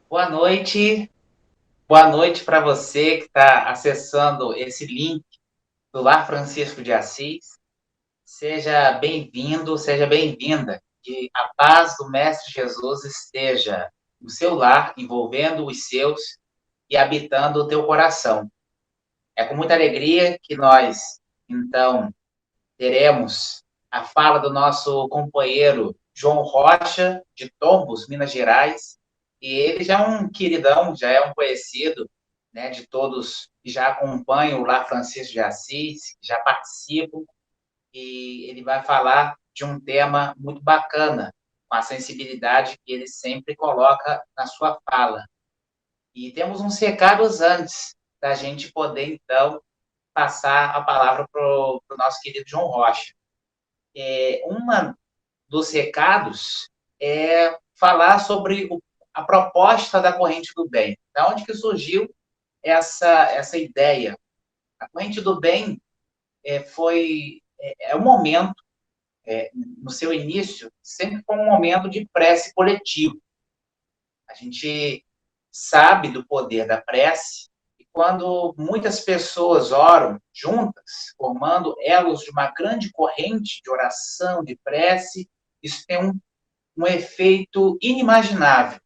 Boa noite para você que está acessando esse link do Lar Francisco de Assis. Seja bem-vindo, seja bem-vinda. Que a paz do Mestre Jesus esteja no seu lar, envolvendo os seus e habitando o teu coração. É com muita alegria que nós, então, teremos a fala do nosso companheiro João Rocha, de Tombos, Minas Gerais. E ele já é um queridão, já é um conhecido, né, de todos que já acompanham o Lar Francisco de Assis, que já participam, e ele vai falar de um tema muito bacana, com a sensibilidade que ele sempre coloca na sua fala. E temos uns recados antes da gente poder, então, passar a palavra para o nosso querido João Rocha. Uma dos recados é falar sobre a proposta da corrente do bem. Da onde que surgiu essa ideia? A corrente do bem é um momento, no seu início, sempre foi um momento de prece coletivo. A gente sabe do poder da prece e quando muitas pessoas oram juntas, formando elos de uma grande corrente de oração, de prece, isso tem um efeito inimaginável,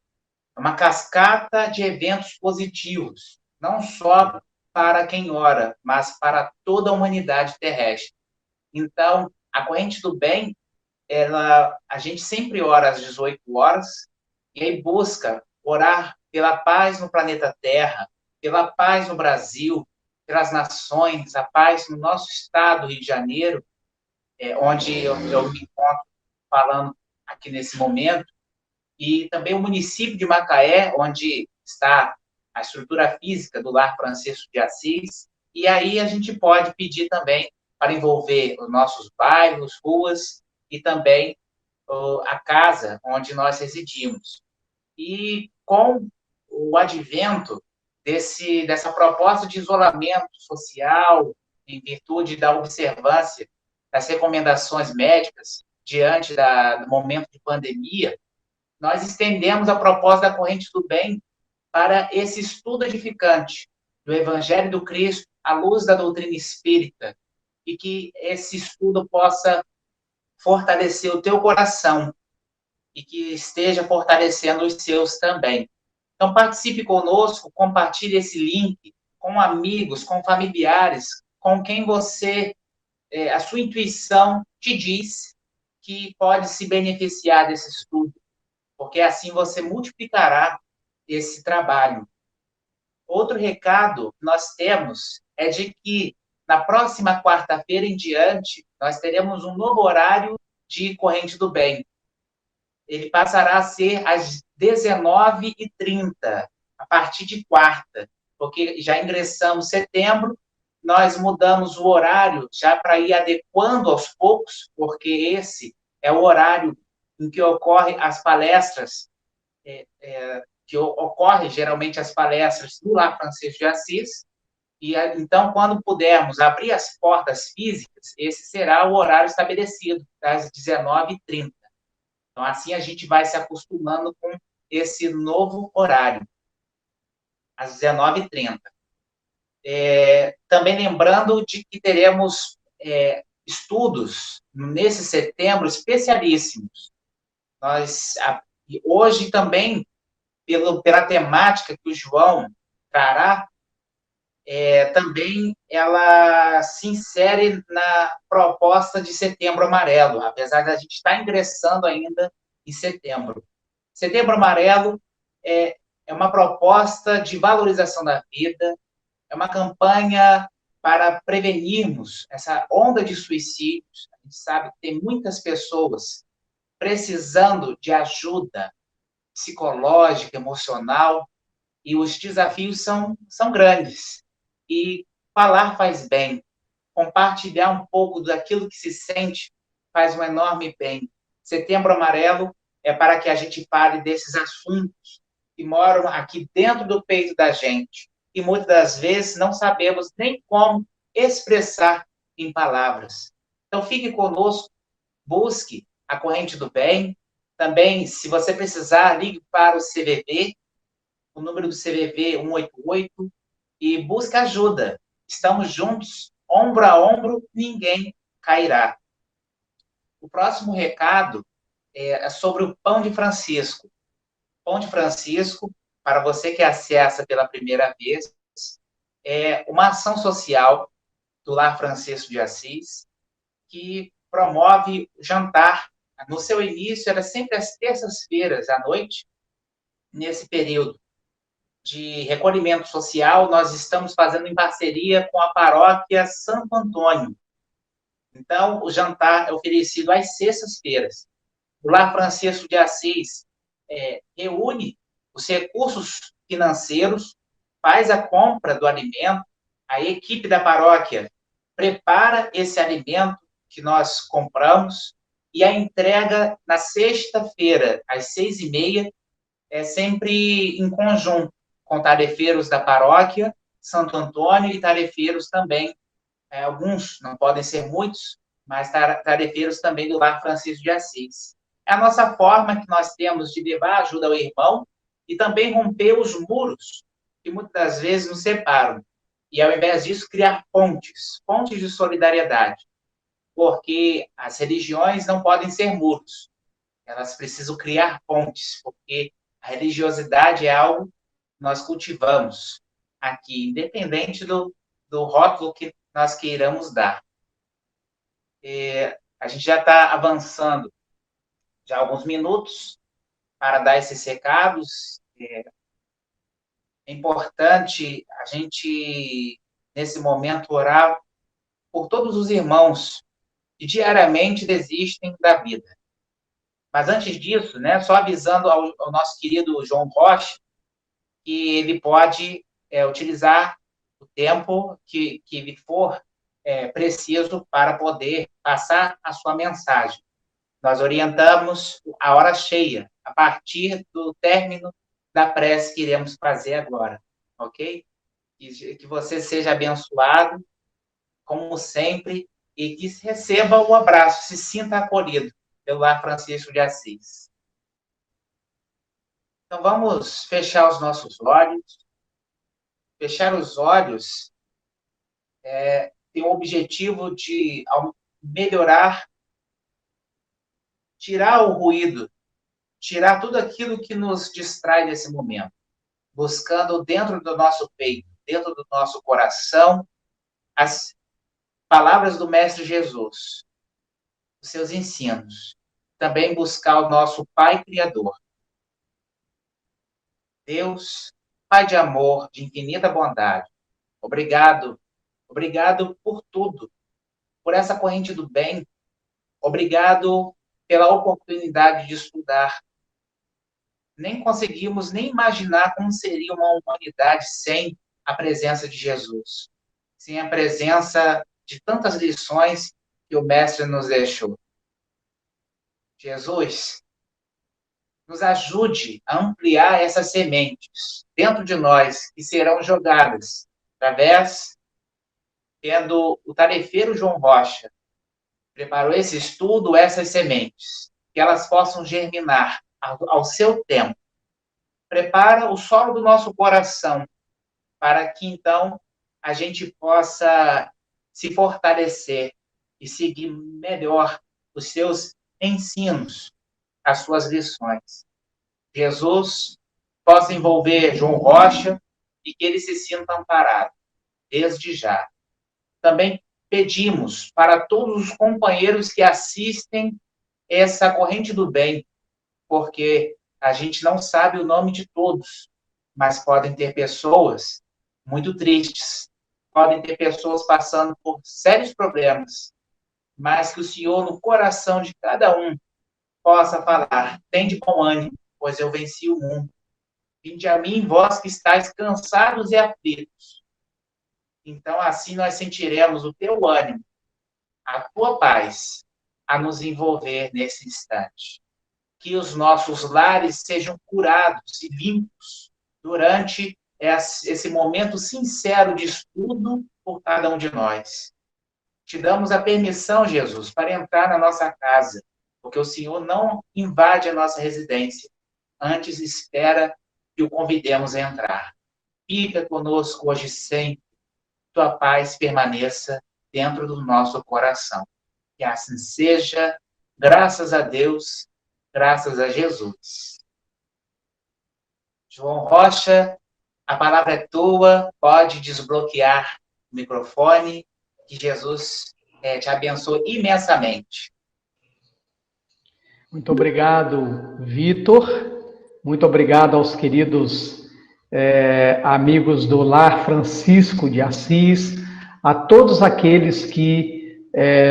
uma cascata de eventos positivos, não só para quem ora, mas para toda a humanidade terrestre. Então, a corrente do bem, a gente sempre ora às 18 horas e aí busca orar pela paz no planeta Terra, pela paz no Brasil, pelas nações, a paz no nosso estado, Rio de Janeiro, onde eu me encontro falando aqui nesse momento, e também o município de Macaé, onde está a estrutura física do Lar Francisco de Assis, e aí a gente pode pedir também para envolver os nossos bairros, ruas e também a casa onde nós residimos. E com o advento dessa proposta de isolamento social, em virtude da observância das recomendações médicas diante do momento de pandemia, nós estendemos a proposta da corrente do bem para esse estudo edificante do Evangelho do Cristo à luz da doutrina espírita e que esse estudo possa fortalecer o teu coração e que esteja fortalecendo os seus também. Então, participe conosco, compartilhe esse link com amigos, com familiares, com quem você, a sua intuição te diz que pode se beneficiar desse estudo, porque assim você multiplicará esse trabalho. Outro recado que nós temos é de que na próxima quarta-feira em diante, nós teremos um novo horário de Corrente do Bem. Ele passará a ser às 19h30, a partir de quarta, porque já ingressamos setembro, nós mudamos o horário já para ir adequando aos poucos, porque esse é o horário em que ocorrem as palestras, que ocorrem geralmente as palestras do Lar Francisco de Assis, e então, quando pudermos abrir as portas físicas, esse será o horário estabelecido, das 19h30. Então, assim a gente vai se acostumando com esse novo horário, às 19h30. Também lembrando de que teremos estudos nesse setembro especialíssimos. Hoje também, pela temática que o João trará, também ela se insere na proposta de Setembro Amarelo, apesar de a gente estar ingressando ainda em setembro. Setembro Amarelo é uma proposta de valorização da vida, é uma campanha para prevenirmos essa onda de suicídios. A gente sabe que tem muitas pessoas precisando de ajuda psicológica, emocional, e os desafios são grandes. E falar faz bem, compartilhar um pouco daquilo que se sente faz um enorme bem. Setembro Amarelo é para que a gente fale desses assuntos que moram aqui dentro do peito da gente e muitas das vezes não sabemos nem como expressar em palavras. Então fique conosco, busque a corrente do bem. Também, se você precisar, ligue para o CVV o número do CVV 188 e busque ajuda. Estamos juntos, ombro a ombro, ninguém cairá. O próximo recado é sobre o Pão de Francisco. Pão de Francisco, para você que acessa pela primeira vez, é uma ação social do Lar Francisco de Assis, que promove jantar. No seu início, era sempre às terças-feiras à noite. Nesse período de recolhimento social, nós estamos fazendo em parceria com a paróquia Santo Antônio. Então, o jantar é oferecido às sextas-feiras. O Lar Francisco de Assis reúne os recursos financeiros, faz a compra do alimento, a equipe da paróquia prepara esse alimento que nós compramos e a entrega na sexta-feira, às 6h30, é sempre em conjunto com tarefeiros da paróquia Santo Antônio e tarefeiros também, alguns, não podem ser muitos, mas tarefeiros também do Lar Francisco de Assis. É a nossa forma que nós temos de levar ajuda ao irmão e também romper os muros que muitas das vezes nos separam. E, ao invés disso, criar pontes de solidariedade. Porque as religiões não podem ser muros. Elas precisam criar pontes, porque a religiosidade é algo que nós cultivamos aqui, independente do rótulo que nós queiramos dar. A gente já está avançando já alguns minutos para dar esses recados. É importante a gente, nesse momento, orar por todos os irmãos que diariamente desistem da vida. Mas antes disso, né, só avisando ao nosso querido João Rocha que ele pode utilizar o tempo que lhe for preciso para poder passar a sua mensagem. Nós orientamos a hora cheia, a partir do término da prece que iremos fazer agora, ok? Que você seja abençoado, como sempre, e que receba o abraço, se sinta acolhido pelo Lar Francisco de Assis. Então, vamos fechar os nossos olhos. Fechar os olhos tem o objetivo de melhorar, tirar o ruído, tirar tudo aquilo que nos distrai nesse momento, buscando dentro do nosso peito, dentro do nosso coração, as palavras do Mestre Jesus, os seus ensinos. Também buscar o nosso Pai Criador. Deus, Pai de amor, de infinita bondade, obrigado por tudo, por essa corrente do bem, obrigado pela oportunidade de estudar. Nem conseguimos nem imaginar como seria uma humanidade sem a presença de Jesus, sem a presença de tantas lições que o Mestre nos deixou. Jesus, nos ajude a ampliar essas sementes dentro de nós, que serão jogadas através, tendo o tarefeiro João Rocha preparou esse estudo, essas sementes, que elas possam germinar ao seu tempo. Prepara o solo do nosso coração para que, então, a gente possa se fortalecer e seguir melhor os seus ensinos, as suas lições. Jesus possa envolver João Rocha e que ele se sinta amparado, desde já. Também pedimos para todos os companheiros que assistem essa corrente do bem, porque a gente não sabe o nome de todos, mas podem ter pessoas muito tristes, podem ter pessoas passando por sérios problemas, mas que o Senhor, no coração de cada um, possa falar: tende bom ânimo, pois eu venci o mundo. Vinde a mim, vós que estáis cansados e aflitos. Então, assim nós sentiremos o teu ânimo, a tua paz, a nos envolver nesse instante. Que os nossos lares sejam curados e limpos durante esse momento sincero de estudo por cada um de nós. Te damos a permissão, Jesus, para entrar na nossa casa, porque o Senhor não invade a nossa residência, antes espera e o convidemos a entrar. Fica conosco hoje e sempre. Tua paz permaneça dentro do nosso coração. Que assim seja, graças a Deus, graças a Jesus. João Rocha, a palavra é tua, pode desbloquear o microfone, que Jesus te abençoe imensamente. Muito obrigado, Vitor. Muito obrigado aos queridos amigos do Lar Francisco de Assis, a todos aqueles que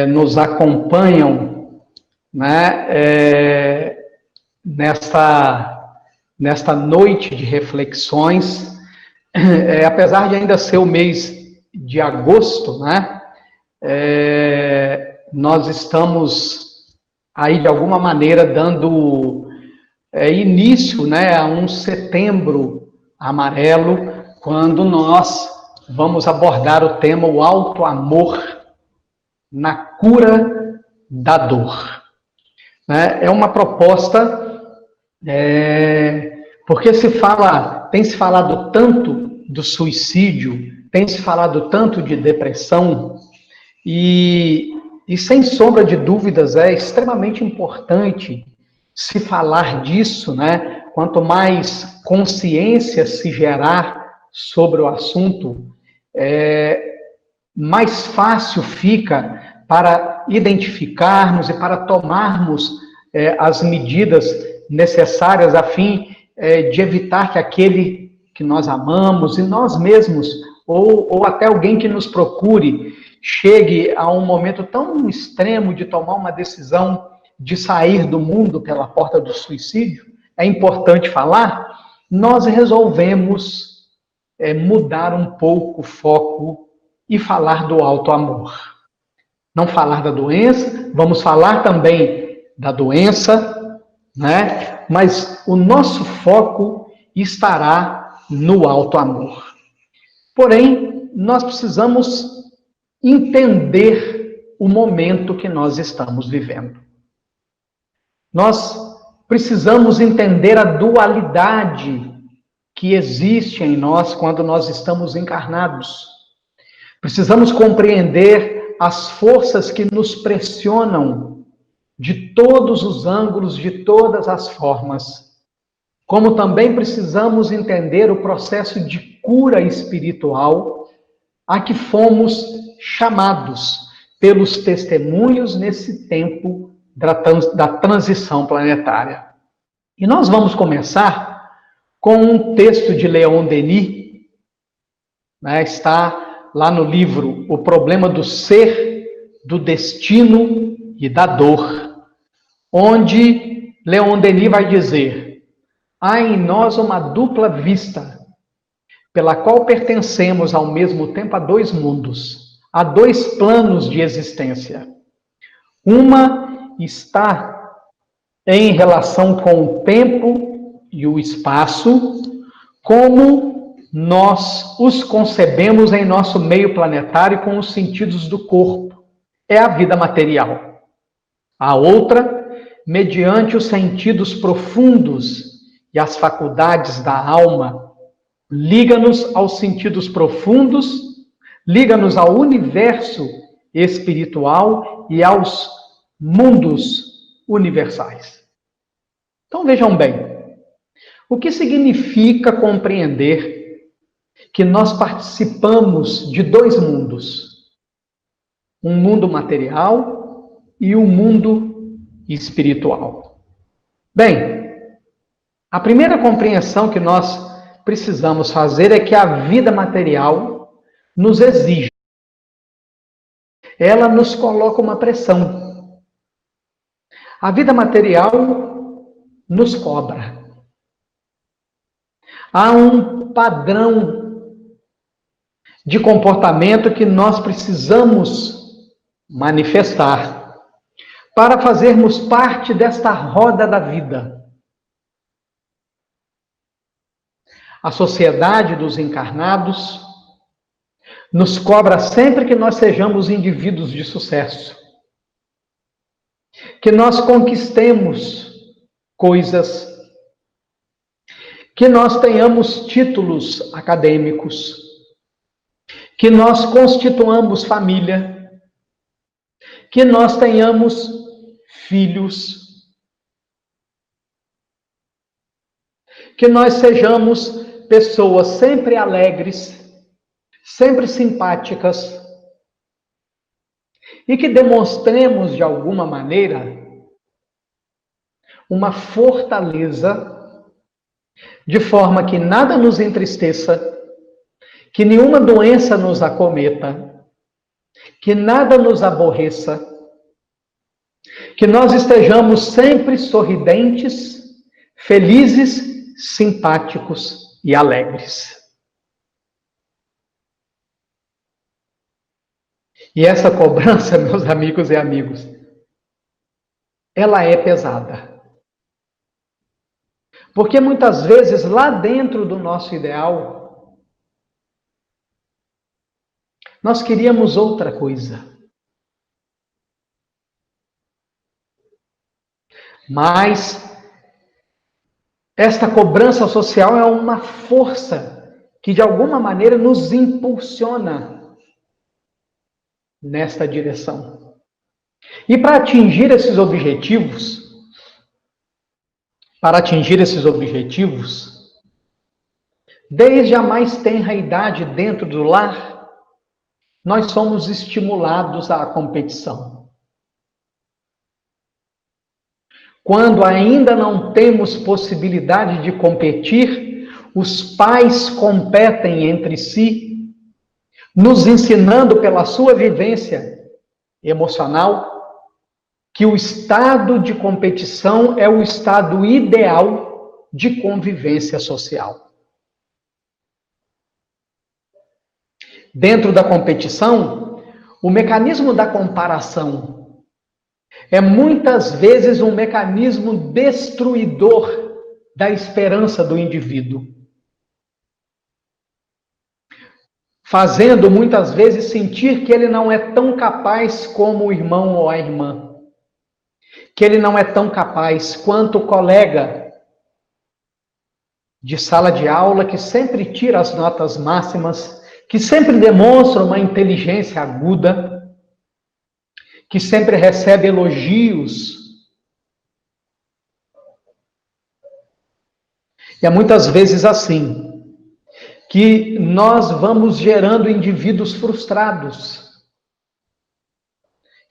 nos acompanham, né, nesta noite de reflexões. Apesar de ainda ser o mês de agosto, né, nós estamos aí, de alguma maneira, dando início, né, a um setembro amarelo, quando nós vamos abordar o tema o alto amor na cura da dor. É uma proposta, porque tem se falado tanto do suicídio, tem se falado tanto de depressão, e sem sombra de dúvidas é extremamente importante se falar disso, né? Quanto mais consciência se gerar sobre o assunto, mais fácil fica para identificarmos e para tomarmos as medidas necessárias a fim de evitar que aquele que nós amamos e nós mesmos, ou até alguém que nos procure, chegue a um momento tão extremo de tomar uma decisão de sair do mundo pela porta do suicídio. É importante falar, nós resolvemos mudar um pouco o foco e falar do alto amor. Não falar da doença, vamos falar também da doença, né? Mas o nosso foco estará no alto amor. Porém, nós precisamos entender o momento que nós estamos vivendo. Nós precisamos entender a dualidade que existe em nós quando nós estamos encarnados. Precisamos compreender as forças que nos pressionam de todos os ângulos, de todas as formas. Como também precisamos entender o processo de cura espiritual a que fomos chamados pelos testemunhos nesse tempo da transição planetária. E nós vamos começar com um texto de Leon Denis, né? Está lá no livro O Problema do Ser, do Destino e da Dor, onde Leon Denis vai dizer: há em nós uma dupla vista, pela qual pertencemos ao mesmo tempo a dois mundos, a dois planos de existência. Uma está em relação com o tempo e o espaço, como nós os concebemos em nosso meio planetário com os sentidos do corpo. É a vida material. A outra, mediante os sentidos profundos e as faculdades da alma, liga-nos aos sentidos profundos, liga-nos ao universo espiritual e aos mundos universais. Então vejam bem, o que significa compreender que nós participamos de dois mundos, um mundo material e um mundo espiritual? Bem, a primeira compreensão que nós precisamos fazer é que a vida material nos exige. Ela nos coloca uma pressão. A vida material nos cobra. Há um padrão de comportamento que nós precisamos manifestar para fazermos parte desta roda da vida. A sociedade dos encarnados nos cobra sempre que nós sejamos indivíduos de sucesso, que nós conquistemos coisas, que nós tenhamos títulos acadêmicos, que nós constituamos família, que nós tenhamos filhos, que nós sejamos pessoas sempre alegres, sempre simpáticas, e que demonstremos, de alguma maneira, uma fortaleza, de forma que nada nos entristeça, que nenhuma doença nos acometa, que nada nos aborreça, que nós estejamos sempre sorridentes, felizes, simpáticos e alegres. E essa cobrança, meus amigos e amigos, ela é pesada. Porque muitas vezes, lá dentro do nosso ideal, nós queríamos outra coisa. Mas esta cobrança social é uma força que, de alguma maneira, nos impulsiona nesta direção. E para atingir esses objetivos, desde a mais tenra idade dentro do lar, nós somos estimulados à competição. Quando ainda não temos possibilidade de competir, os pais competem entre si, nos ensinando pela sua vivência emocional que o estado de competição é o estado ideal de convivência social. Dentro da competição, o mecanismo da comparação é muitas vezes um mecanismo destruidor da esperança do indivíduo, fazendo muitas vezes sentir que ele não é tão capaz como o irmão ou a irmã, que ele não é tão capaz quanto o colega de sala de aula que sempre tira as notas máximas, que sempre demonstra uma inteligência aguda, que sempre recebe elogios. E é muitas vezes assim que nós vamos gerando indivíduos frustrados,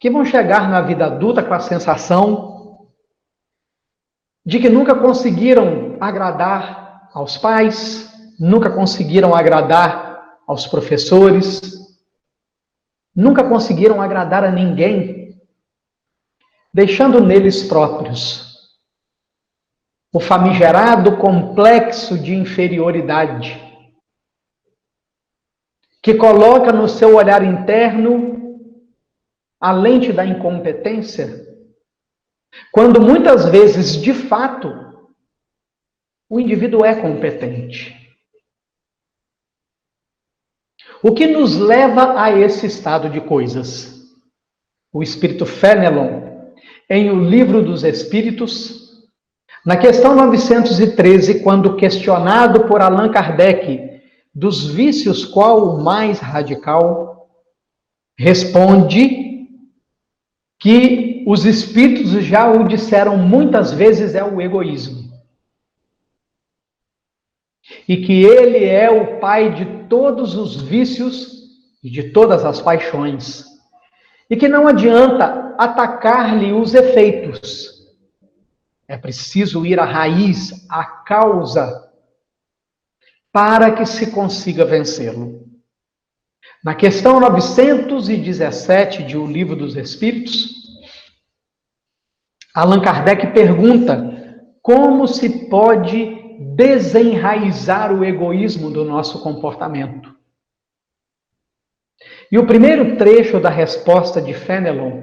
que vão chegar na vida adulta com a sensação de que nunca conseguiram agradar aos pais, nunca conseguiram agradar aos professores, nunca conseguiram agradar a ninguém, deixando neles próprios o famigerado complexo de inferioridade, que coloca no seu olhar interno a lente da incompetência, quando muitas vezes, de fato, o indivíduo é competente. O que nos leva a esse estado de coisas? O espírito Fenelon, em O Livro dos Espíritos, na questão 913, quando questionado por Allan Kardec dos vícios qual o mais radical, responde que os espíritos já o disseram muitas vezes, é o egoísmo. E que ele é o pai de todos os vícios e de todas as paixões. E que não adianta atacar-lhe os efeitos. É preciso ir à raiz, à causa, para que se consiga vencê-lo. Na questão 917 de O Livro dos Espíritos, Allan Kardec pergunta como se pode desenraizar o egoísmo do nosso comportamento. E o primeiro trecho da resposta de Fenelon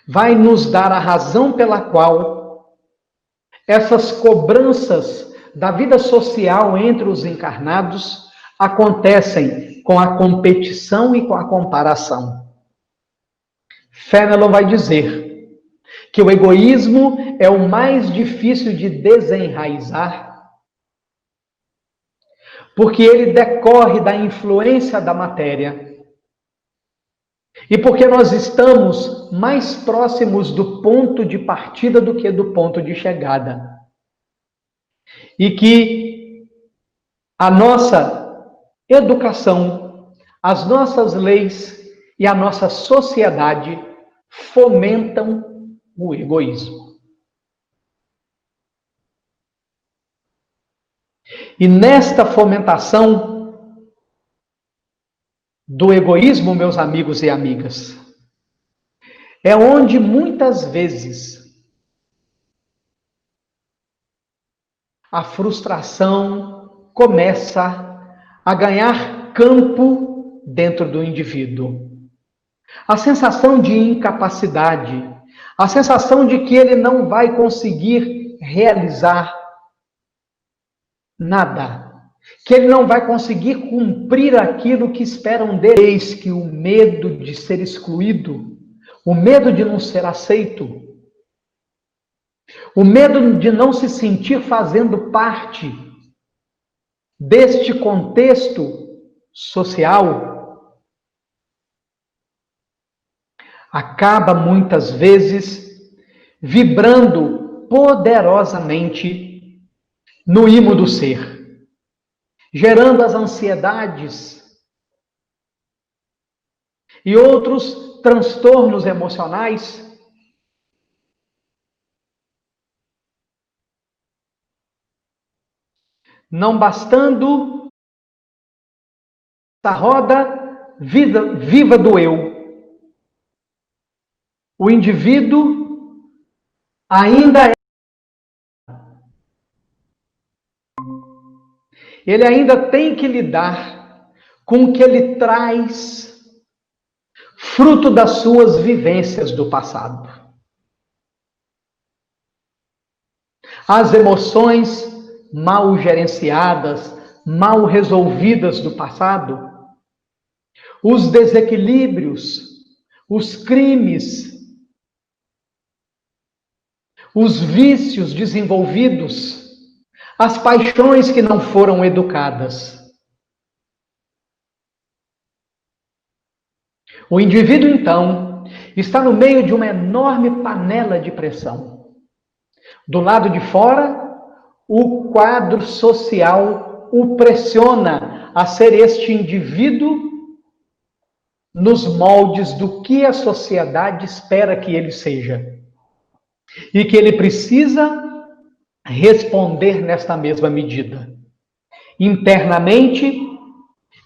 vai nos dar a razão pela qual essas cobranças da vida social entre os encarnados acontecem com a competição e com a comparação. Fenelon vai dizer que o egoísmo é o mais difícil de desenraizar, porque ele decorre da influência da matéria. E porque nós estamos mais próximos do ponto de partida do que do ponto de chegada. E que a nossa educação, as nossas leis e a nossa sociedade fomentam o egoísmo. E nesta fomentação do egoísmo, meus amigos e amigas, é onde muitas vezes a frustração começa a ganhar campo dentro do indivíduo. A sensação de incapacidade, a sensação de que ele não vai conseguir realizar nada, que ele não vai conseguir cumprir aquilo que esperam dele. Eis que o medo de ser excluído, o medo de não ser aceito, o medo de não se sentir fazendo parte deste contexto social, acaba muitas vezes vibrando poderosamente no imo do ser, gerando as ansiedades e outros transtornos emocionais. Não bastando a roda viva do eu, o indivíduo ainda ele ainda tem que lidar com o que ele traz, fruto das suas vivências do passado. As emoções mal gerenciadas, mal resolvidas do passado, os desequilíbrios, os crimes, os vícios desenvolvidos, as paixões que não foram educadas. O indivíduo, então, está no meio de uma enorme panela de pressão. Do lado de fora, o quadro social o pressiona a ser este indivíduo nos moldes do que a sociedade espera que ele seja. E que ele precisa responder nesta mesma medida. Internamente,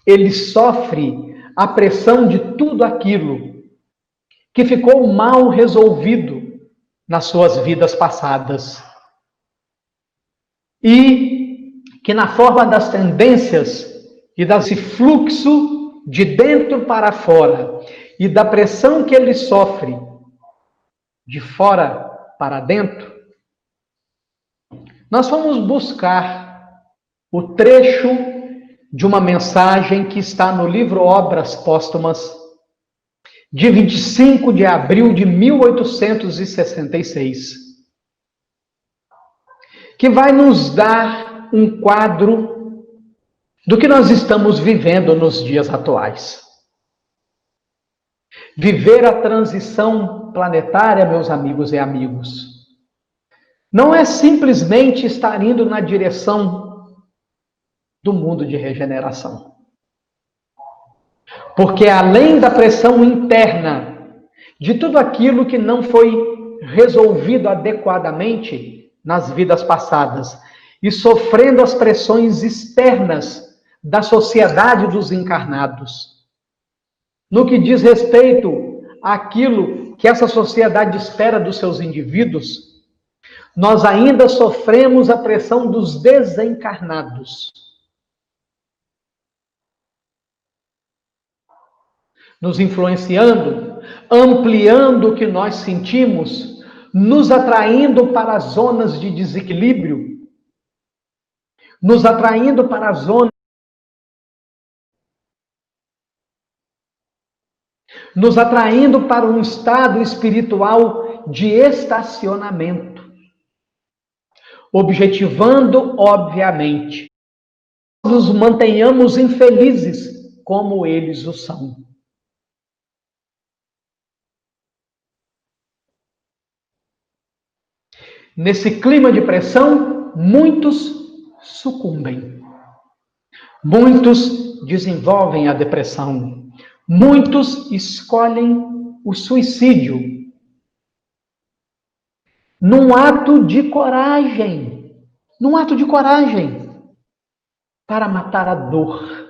ele sofre a pressão de tudo aquilo que ficou mal resolvido nas suas vidas passadas. E que na forma das tendências e desse fluxo de dentro para fora e da pressão que ele sofre de fora para dentro, nós vamos buscar o trecho de uma mensagem que está no livro Obras Póstumas, de 25 de abril de 1866, que vai nos dar um quadro do que nós estamos vivendo nos dias atuais. Viver a transição planetária, meus amigos e amigos, não é simplesmente estar indo na direção do mundo de regeneração. Porque além da pressão interna de tudo aquilo que não foi resolvido adequadamente nas vidas passadas e sofrendo as pressões externas da sociedade dos encarnados, no que diz respeito àquilo que essa sociedade espera dos seus indivíduos, nós ainda sofremos a pressão dos desencarnados, nos influenciando, ampliando o que nós sentimos, nos atraindo para as zonas de desequilíbrio, nos atraindo para as zonas, nos atraindo para um estado espiritual de estacionamento, objetivando, obviamente, nos mantenhamos infelizes como eles o são. Nesse clima de pressão, muitos sucumbem. Muitos desenvolvem a depressão. Muitos escolhem o suicídio. Num ato de coragem. Para matar a dor.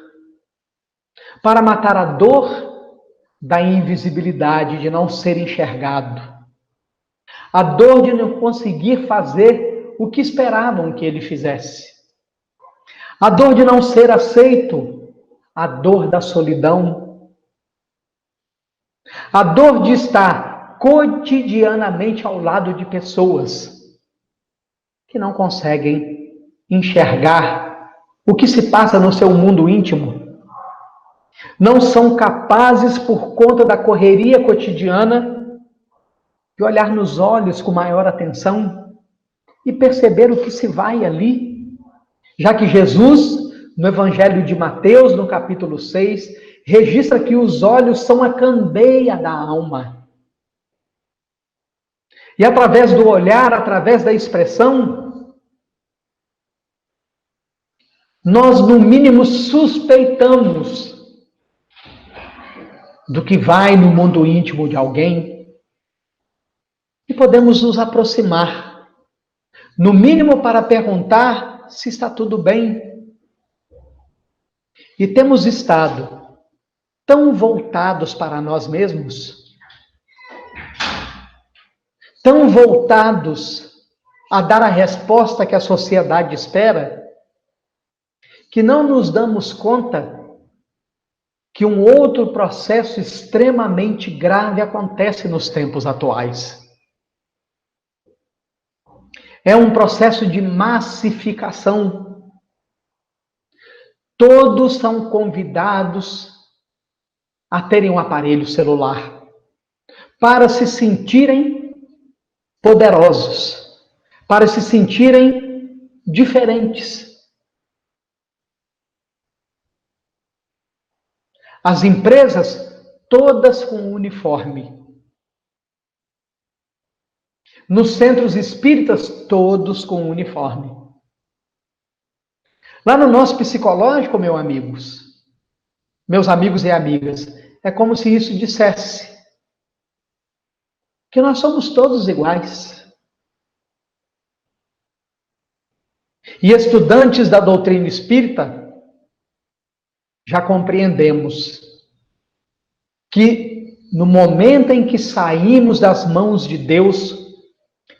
Para matar a dor da invisibilidade, de não ser enxergado. A dor de não conseguir fazer o que esperavam que ele fizesse. A dor de não ser aceito. A dor da solidão. A dor de estar cotidianamente ao lado de pessoas que não conseguem enxergar o que se passa no seu mundo íntimo. Não são capazes, por conta da correria cotidiana, de olhar nos olhos com maior atenção e perceber o que se vai ali. Já que Jesus, no Evangelho de Mateus, no capítulo 6, registra que os olhos são a candeia da alma. E através do olhar, através da expressão, nós, no mínimo, suspeitamos do que vai no mundo íntimo de alguém e podemos nos aproximar, no mínimo para perguntar se está tudo bem. E temos estado tão voltados para nós mesmos, tão voltados a dar a resposta que a sociedade espera, que não nos damos conta que um outro processo extremamente grave acontece nos tempos atuais. É um processo de massificação. Todos são convidados a terem um aparelho celular para se sentirem poderosos, para se sentirem diferentes. As empresas, todas com uniforme. Nos centros espíritas, todos com uniforme. Lá no nosso psicológico, meus amigos e amigas, é como se isso dissesse que nós somos todos iguais. E estudantes da doutrina espírita, já compreendemos que no momento em que saímos das mãos de Deus,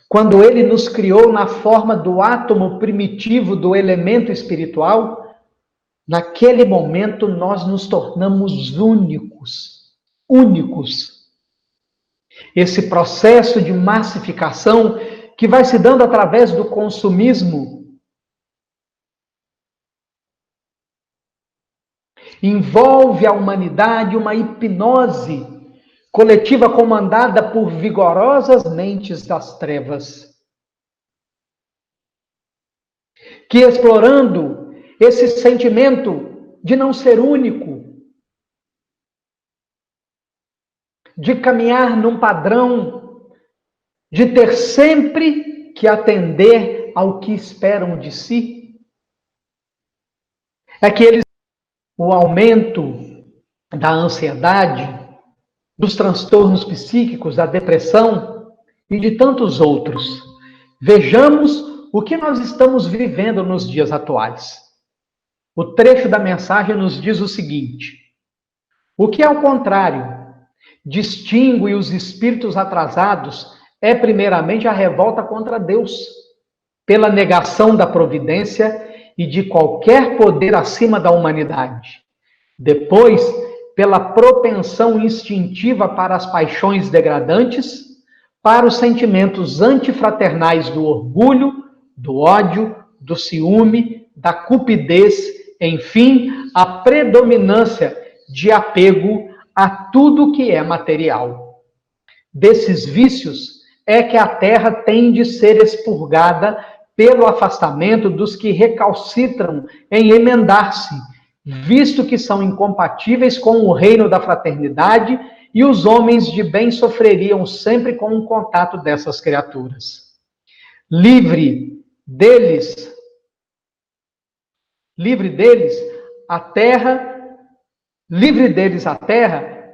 quando Ele nos criou na forma do átomo primitivo do elemento espiritual, naquele momento nós nos tornamos únicos. Esse processo de massificação que vai se dando através do consumismo envolve a humanidade uma hipnose coletiva comandada por vigorosas mentes das trevas, que explorando esse sentimento de não ser único, de caminhar num padrão, de ter sempre que atender ao que esperam de si, é que eles, o aumento da ansiedade, dos transtornos psíquicos, da depressão e de tantos outros. Vejamos o que nós estamos vivendo nos dias atuais. O trecho da mensagem nos diz o seguinte: o que, ao contrário, distingue os espíritos atrasados é, primeiramente, a revolta contra Deus, pela negação da providência e de qualquer poder acima da humanidade. Depois, pela propensão instintiva para as paixões degradantes, para os sentimentos antifraternais do orgulho, do ódio, do ciúme, da cupidez, enfim, a predominância de apego a tudo que é material. Desses vícios é que a terra tem de ser expurgada pelo afastamento dos que recalcitram em emendar-se, visto que são incompatíveis com o reino da fraternidade, e os homens de bem sofreriam sempre com o contato dessas criaturas. Livre deles a terra,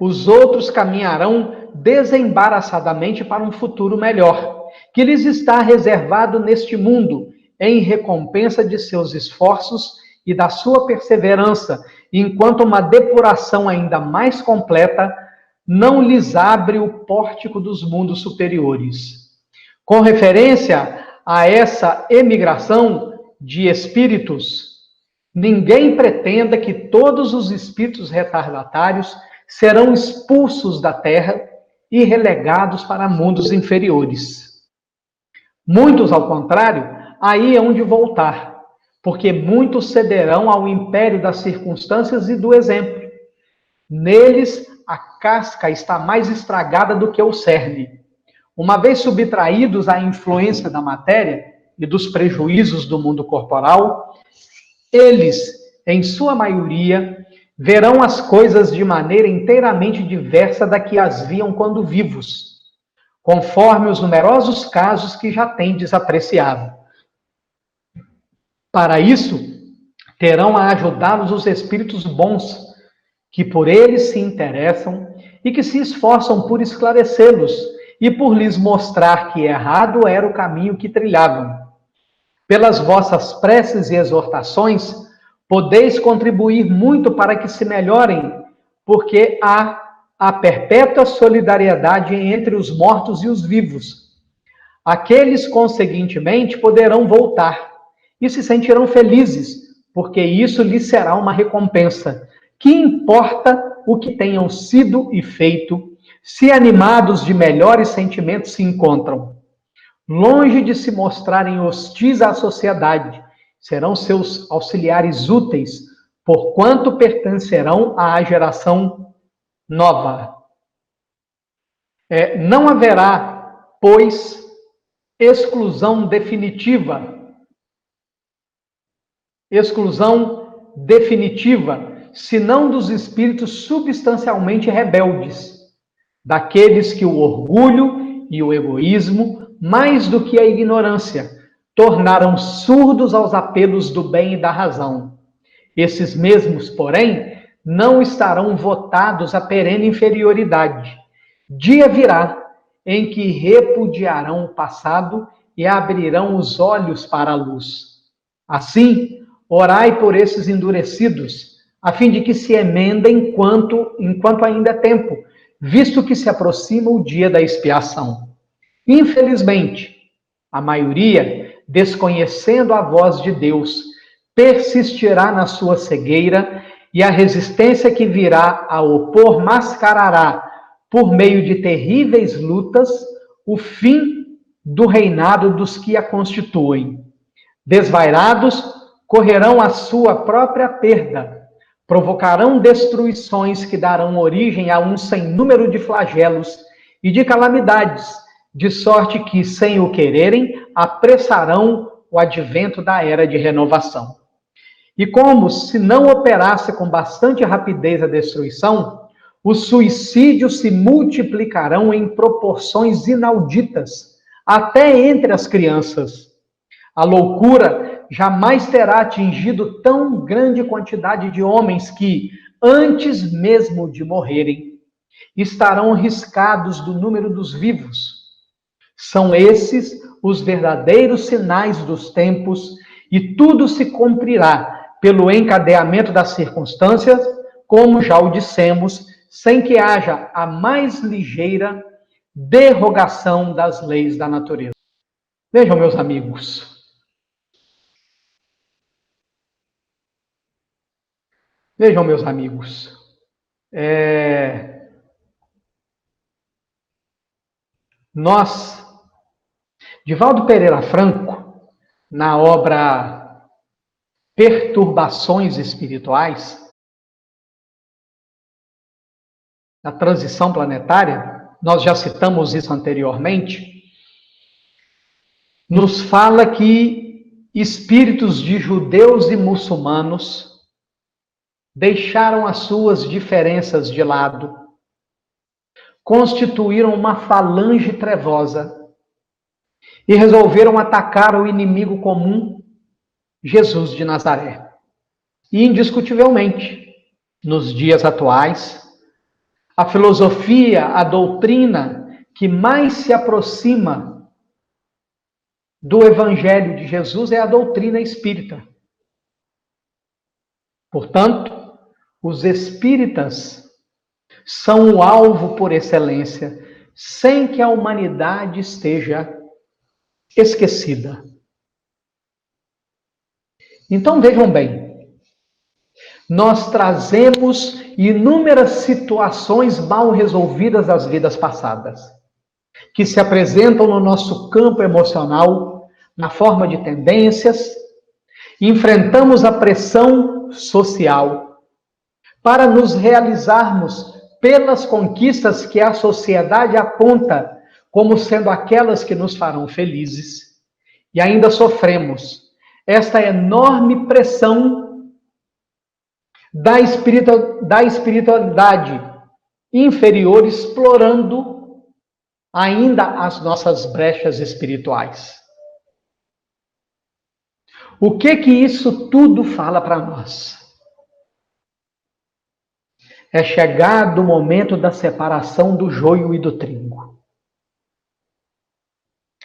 os outros caminharão desembaraçadamente para um futuro melhor, que lhes está reservado neste mundo, em recompensa de seus esforços e da sua perseverança, enquanto uma depuração ainda mais completa não lhes abre o pórtico dos mundos superiores. Com referência a essa emigração de espíritos, ninguém pretenda que todos os espíritos retardatários serão expulsos da Terra e relegados para mundos inferiores. Muitos, ao contrário, aí hão de voltar, porque muitos cederão ao império das circunstâncias e do exemplo. Neles, a casca está mais estragada do que o cerne. Uma vez subtraídos à influência da matéria e dos prejuízos do mundo corporal, eles, em sua maioria, verão as coisas de maneira inteiramente diversa da que as viam quando vivos, conforme os numerosos casos que já tendes apreciado. Para isso, terão a ajudá-los os espíritos bons, que por eles se interessam e que se esforçam por esclarecê-los e por lhes mostrar que errado era o caminho que trilhavam. Pelas vossas preces e exortações, podeis contribuir muito para que se melhorem, porque há a perpétua solidariedade entre os mortos e os vivos. Aqueles, conseguintemente, poderão voltar e se sentirão felizes, porque isso lhes será uma recompensa. Que importa o que tenham sido e feito, se animados de melhores sentimentos se encontram. Longe de se mostrarem hostis à sociedade, serão seus auxiliares úteis, porquanto pertencerão à geração nova. Não haverá, pois, exclusão definitiva, senão dos espíritos substancialmente rebeldes, daqueles que o orgulho e o egoísmo, mais do que a ignorância, tornaram surdos aos apelos do bem e da razão. Esses mesmos, porém, não estarão votados à perene inferioridade. Dia virá em que repudiarão o passado e abrirão os olhos para a luz. Assim, orai por esses endurecidos, a fim de que se emendem enquanto ainda é tempo, visto que se aproxima o dia da expiação. Infelizmente, a maioria, desconhecendo a voz de Deus, persistirá na sua cegueira, e a resistência que virá a opor mascarará, por meio de terríveis lutas, o fim do reinado dos que a constituem. Desvairados, correrão a sua própria perda, provocarão destruições que darão origem a um sem número de flagelos e de calamidades, de sorte que, sem o quererem, apressarão o advento da era de renovação. E como se não operasse com bastante rapidez a destruição, os suicídios se multiplicarão em proporções inauditas, até entre as crianças. A loucura jamais terá atingido tão grande quantidade de homens que, antes mesmo de morrerem, estarão riscados do número dos vivos. São esses os verdadeiros sinais dos tempos, e tudo se cumprirá pelo encadeamento das circunstâncias, como já o dissemos, sem que haja a mais ligeira derrogação das leis da natureza. Vejam, meus amigos, nós, Divaldo Pereira Franco, na obra Perturbações Espirituais, na transição planetária, nós já citamos isso anteriormente, nos fala que espíritos de judeus e muçulmanos deixaram as suas diferenças de lado, constituíram uma falange trevosa e resolveram atacar o inimigo comum, Jesus de Nazaré. E, indiscutivelmente, nos dias atuais, a filosofia, a doutrina que mais se aproxima do Evangelho de Jesus é a doutrina espírita. Portanto, os espíritas são o alvo por excelência, sem que a humanidade esteja esquecida. Então vejam bem, nós trazemos inúmeras situações mal resolvidas das vidas passadas, que se apresentam no nosso campo emocional, na forma de tendências. Enfrentamos a pressão social para nos realizarmos pelas conquistas que a sociedade aponta como sendo aquelas que nos farão felizes. E ainda sofremos esta enorme pressão da espiritualidade inferior, explorando ainda as nossas brechas espirituais. O que isso tudo fala para nós? É chegado o momento da separação do joio e do trigo.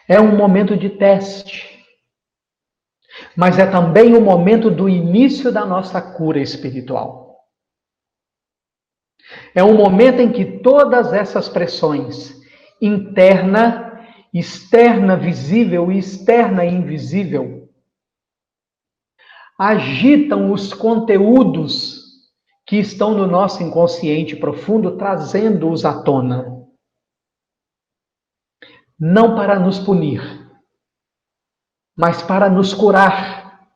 É um momento de teste, mas é também o momento do início da nossa cura espiritual. É um momento em que todas essas pressões, interna, externa, visível e externa, invisível, agitam os conteúdos que estão no nosso inconsciente profundo, trazendo-os à tona. Não para nos punir, mas para nos curar,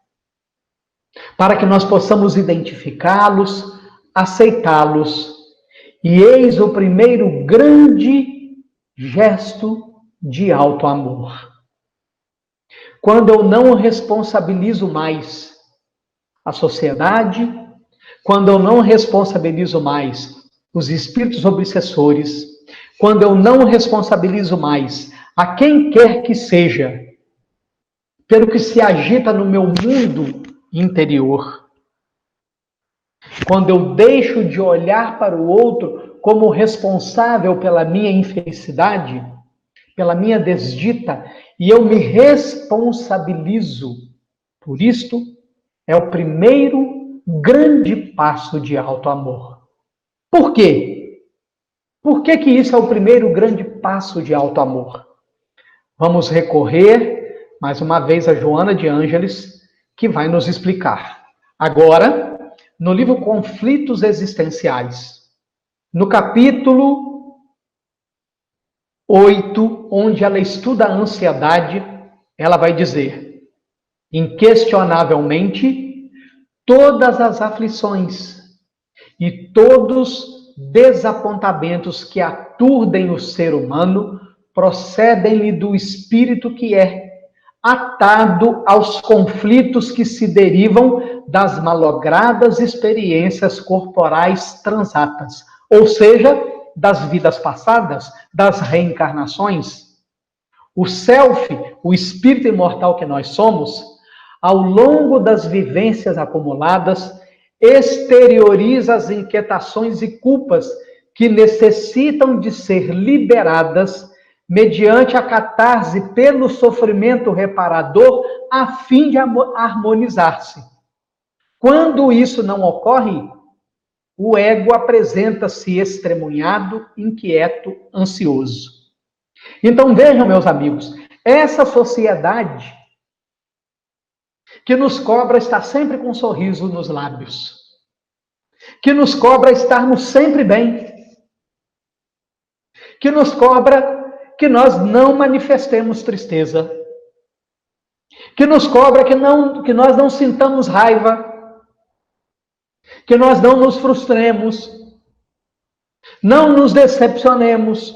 para que nós possamos identificá-los, aceitá-los. E eis o primeiro grande gesto de alto amor. Quando eu não responsabilizo mais a sociedade, quando eu não responsabilizo mais os espíritos obsessores, quando eu não responsabilizo mais a quem quer que seja pelo que se agita no meu mundo interior, quando eu deixo de olhar para o outro como responsável pela minha infelicidade, pela minha desdita, e eu me responsabilizo por isto, é o primeiro grande passo de alto amor. Por quê? Por que isso é o primeiro grande passo de alto amor? Vamos recorrer, mais uma vez, a Joana de Ângeles, que vai nos explicar. Agora, no livro Conflitos Existenciais, no capítulo 8, onde ela estuda a ansiedade, ela vai dizer: inquestionavelmente, todas as aflições e todos desapontamentos que aturdem o ser humano procedem-lhe do espírito que é atado aos conflitos que se derivam das malogradas experiências corporais transatas, ou seja, das vidas passadas, das reencarnações. O self, o espírito imortal que nós somos, ao longo das vivências acumuladas, exterioriza as inquietações e culpas que necessitam de ser liberadas mediante a catarse pelo sofrimento reparador, a fim de harmonizar-se. Quando isso não ocorre, o ego apresenta-se estremunhado, inquieto, ansioso. Então vejam, meus amigos, essa sociedade que nos cobra estar sempre com um sorriso nos lábios, que nos cobra estarmos sempre bem, que nos cobra que nós não manifestemos tristeza, que nos cobra que nós não sintamos raiva, que nós não nos frustremos, não nos decepcionemos,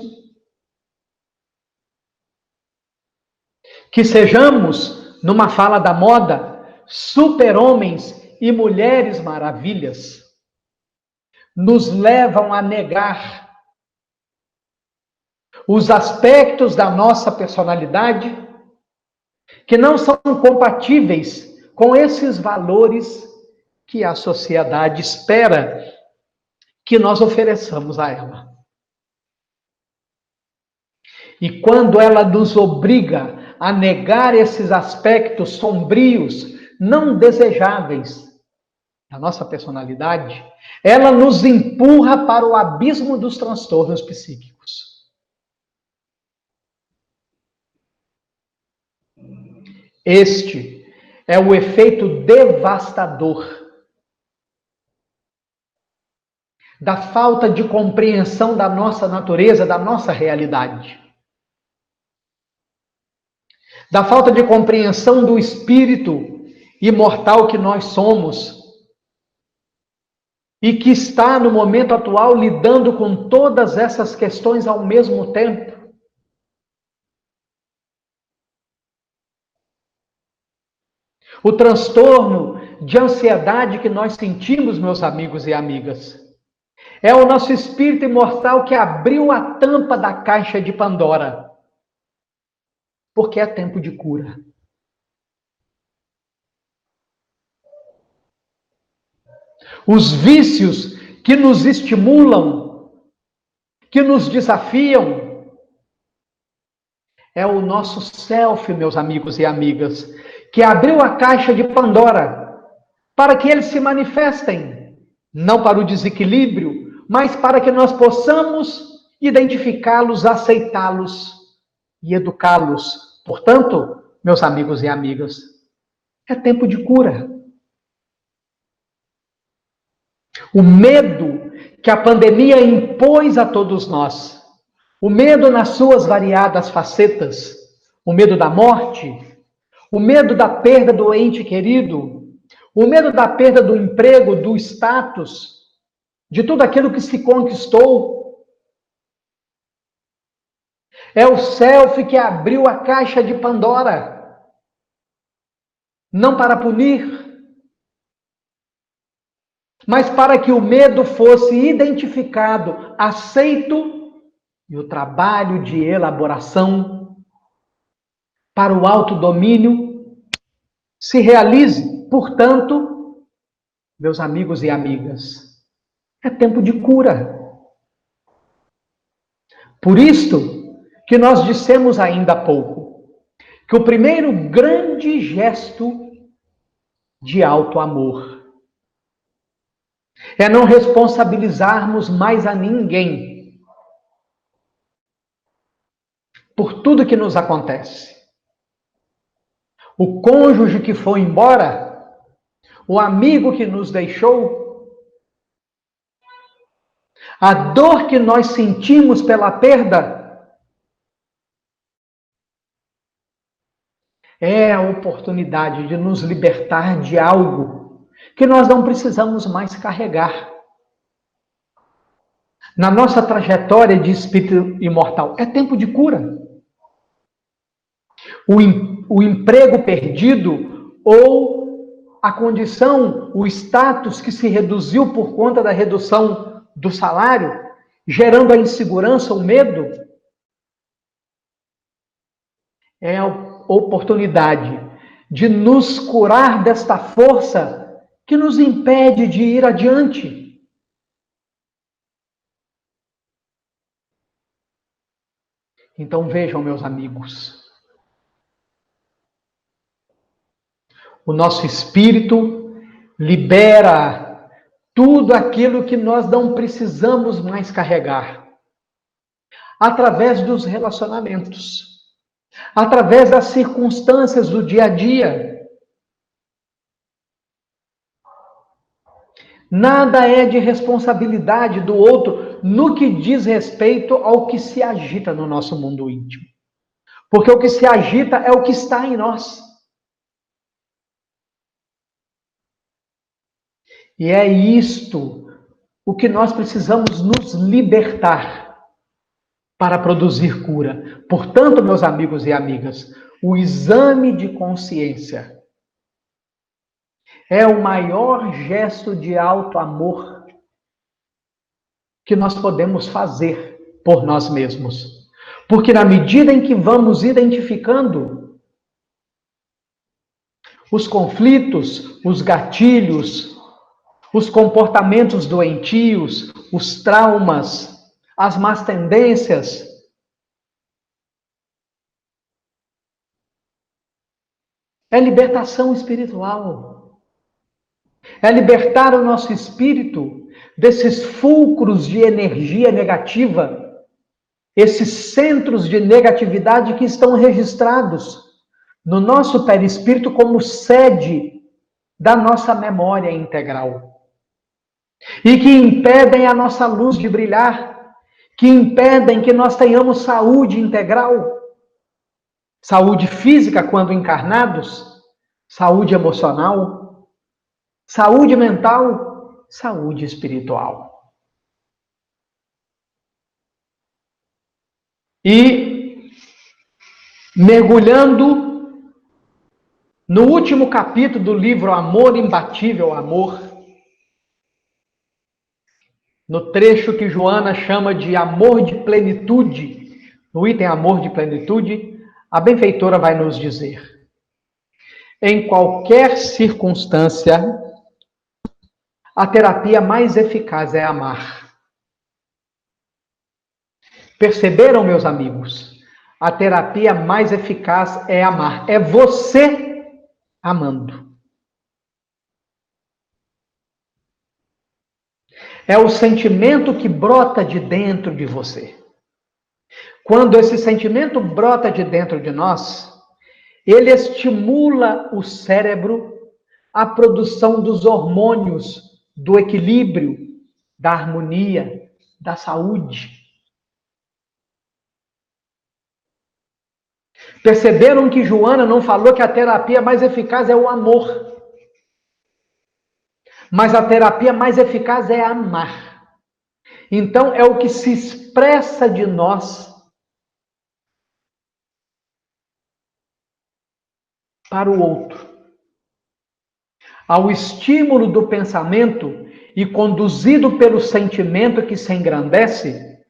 que sejamos numa fala da moda, super-homens e mulheres maravilhas, nos levam a negar os aspectos da nossa personalidade que não são compatíveis com esses valores que a sociedade espera que nós ofereçamos a ela. E quando ela nos obriga a negar esses aspectos sombrios, não desejáveis da nossa personalidade, ela nos empurra para o abismo dos transtornos psíquicos. Este é o efeito devastador da falta de compreensão da nossa natureza, da nossa realidade. Da falta de compreensão do espírito imortal que nós somos e que está, no momento atual, lidando com todas essas questões ao mesmo tempo. O transtorno de ansiedade que nós sentimos, meus amigos e amigas, é o nosso espírito imortal que abriu a tampa da caixa de Pandora. Porque é tempo de cura. Os vícios que nos estimulam, que nos desafiam, é o nosso self, meus amigos e amigas, que abriu a caixa de Pandora para que eles se manifestem, não para o desequilíbrio, mas para que nós possamos identificá-los, aceitá-los e educá-los. Portanto, meus amigos e amigas, é tempo de cura. O medo que a pandemia impôs a todos nós, o medo nas suas variadas facetas, o medo da morte, o medo da perda do ente querido, o medo da perda do emprego, do status, de tudo aquilo que se conquistou. É o self que abriu a caixa de Pandora, não para punir, mas para que o medo fosse identificado, aceito, e o trabalho de elaboração para o autodomínio se realize. Portanto, meus amigos e amigas, é tempo de cura. Por isto que nós dissemos ainda há pouco, que o primeiro grande gesto de auto-amor é não responsabilizarmos mais a ninguém por tudo que nos acontece. O cônjuge que foi embora, o amigo que nos deixou, a dor que nós sentimos pela perda, é a oportunidade de nos libertar de algo que nós não precisamos mais carregar. Na nossa trajetória de espírito imortal, é tempo de cura. O emprego perdido ou a condição, o status que se reduziu por conta da redução do salário, gerando a insegurança, o medo, é a oportunidade de nos curar desta força que nos impede de ir adiante. Então vejam, meus amigos, o nosso espírito libera tudo aquilo que nós não precisamos mais carregar, através dos relacionamentos, através das circunstâncias do dia a dia. Nada é de responsabilidade do outro no que diz respeito ao que se agita no nosso mundo íntimo. Porque o que se agita é o que está em nós. E é isto o que nós precisamos nos libertar. para produzir cura. Portanto, meus amigos e amigas, o exame de consciência é o maior gesto de auto-amor que nós podemos fazer por nós mesmos. Porque na medida em que vamos identificando os conflitos, os gatilhos, os comportamentos doentios, os traumas, as más tendências, é libertação espiritual. É libertar o nosso espírito desses fulcros de energia negativa, esses centros de negatividade que estão registrados no nosso perispírito como sede da nossa memória integral. E que impedem a nossa luz de brilhar, que impedem que nós tenhamos saúde integral, saúde física quando encarnados, saúde emocional, saúde mental, saúde espiritual. E mergulhando no último capítulo do livro Amor Imbatível, Amor, no trecho que Joana chama de amor de plenitude, no item amor de plenitude, a benfeitora vai nos dizer: em qualquer circunstância, a terapia mais eficaz é amar. Perceberam, meus amigos? A terapia mais eficaz é amar. É você amando. É o sentimento que brota de dentro de você. Quando esse sentimento brota de dentro de nós, ele estimula o cérebro à produção dos hormônios do equilíbrio, da harmonia, da saúde. Perceberam que Joana não falou que a terapia mais eficaz é o amor. Mas a terapia mais eficaz é amar. Então, é o que se expressa de nós para o outro. Ao estímulo do pensamento e conduzido pelo sentimento que se engrandece,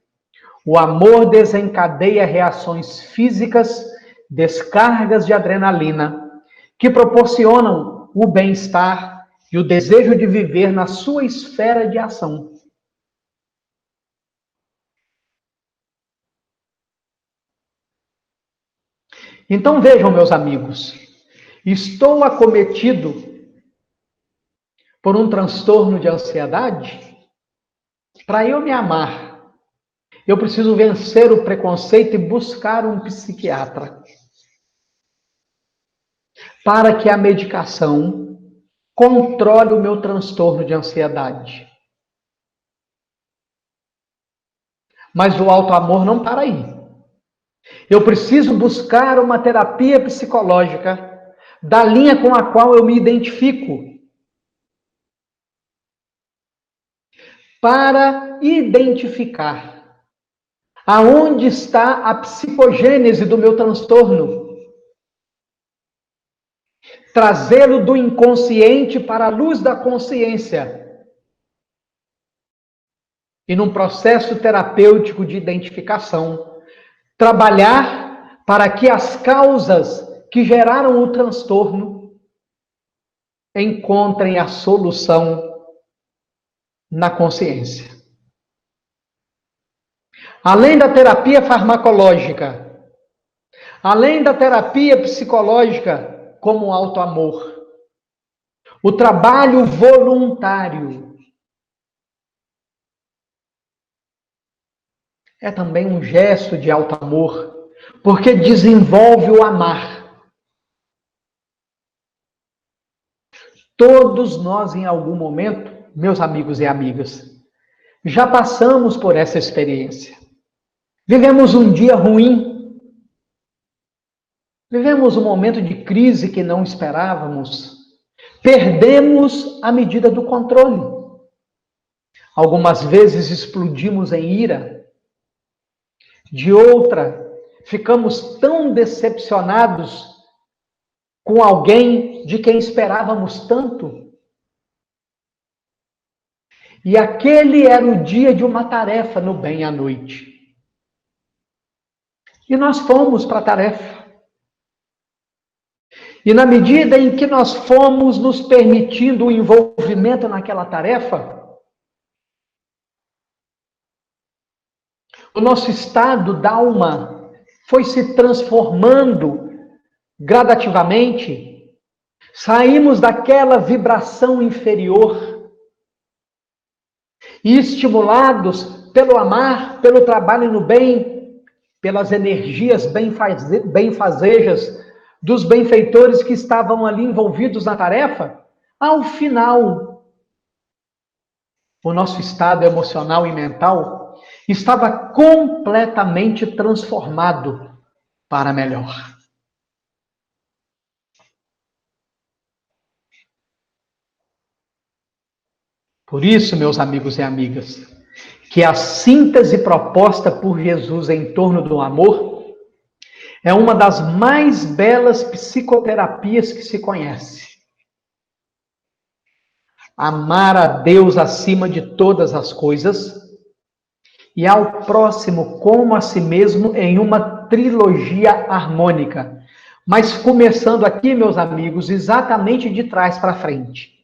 o amor desencadeia reações físicas, descargas de adrenalina, que proporcionam o bem-estar e o desejo de viver na sua esfera de ação. Então vejam, meus amigos, estou acometido por um transtorno de ansiedade? Para eu me amar, eu preciso vencer o preconceito e buscar um psiquiatra. Para que a medicação controle o meu transtorno de ansiedade. Mas o auto-amor não para aí. Eu preciso buscar uma terapia psicológica da linha com a qual eu me identifico. Para identificar aonde está a psicogênese do meu transtorno. Trazê-lo do inconsciente para a luz da consciência. E num processo terapêutico de identificação, trabalhar para que as causas que geraram o transtorno encontrem a solução na consciência. Além da terapia farmacológica, além da terapia psicológica, como o auto-amor, o trabalho voluntário é também um gesto de auto-amor, porque desenvolve o amar. Todos nós, em algum momento, meus amigos e amigas, já passamos por essa experiência. Vivemos um dia ruim. Vivemos um momento de crise que não esperávamos. Perdemos a medida do controle. Algumas vezes explodimos em ira. De outra, ficamos tão decepcionados com alguém de quem esperávamos tanto. E aquele era o dia de uma tarefa no bem à noite. E nós fomos para a tarefa. E na medida em que nós fomos nos permitindo o envolvimento naquela tarefa, o nosso estado da alma foi se transformando gradativamente. Saímos daquela vibração inferior e estimulados pelo amar, pelo trabalho no bem, pelas energias benfazejas dos benfeitores que estavam ali envolvidos na tarefa, ao final, o nosso estado emocional e mental estava completamente transformado para melhor. Por isso, meus amigos e amigas, que a síntese proposta por Jesus em torno do amor é uma das mais belas psicoterapias que se conhece. Amar a Deus acima de todas as coisas e ao próximo como a si mesmo em uma trilogia harmônica. Mas começando aqui, meus amigos, exatamente de trás para frente.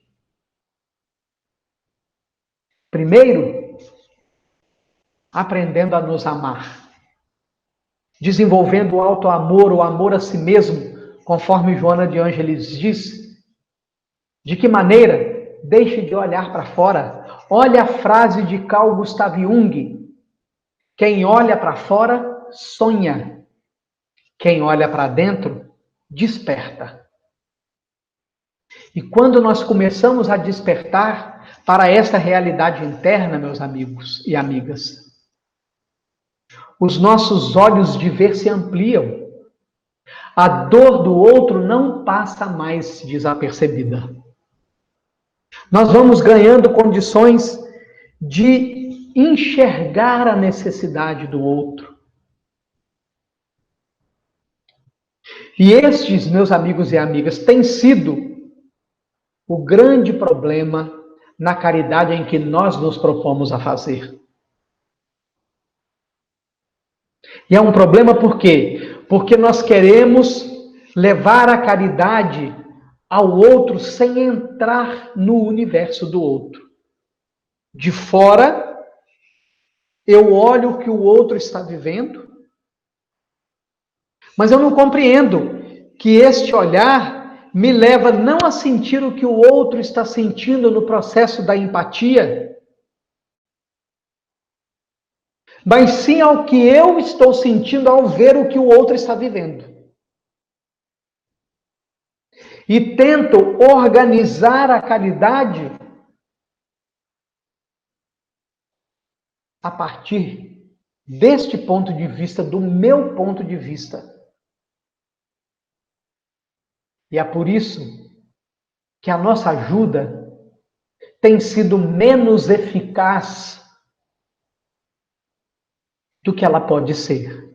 Primeiro, aprendendo a nos amar. Desenvolvendo o auto-amor, o amor a si mesmo, conforme Joana de Ângeles diz. De que maneira? Deixe de olhar para fora. Olha a frase de Carl Gustav Jung. Quem olha para fora, sonha. Quem olha para dentro, desperta. E quando nós começamos a despertar para esta realidade interna, meus amigos e amigas, os nossos olhos de ver se ampliam. A dor do outro não passa mais desapercebida. Nós vamos ganhando condições de enxergar a necessidade do outro. E estes, meus amigos e amigas, têm sido o grande problema na caridade em que nós nos propomos a fazer. E é um problema por quê? Porque nós queremos levar a caridade ao outro sem entrar no universo do outro. De fora, eu olho o que o outro está vivendo, mas eu não compreendo que este olhar me leva não a sentir o que o outro está sentindo no processo da empatia, mas sim ao que eu estou sentindo ao ver o que o outro está vivendo. E tento organizar a caridade a partir deste ponto de vista, do meu ponto de vista. E é por isso que a nossa ajuda tem sido menos eficaz do que ela pode ser.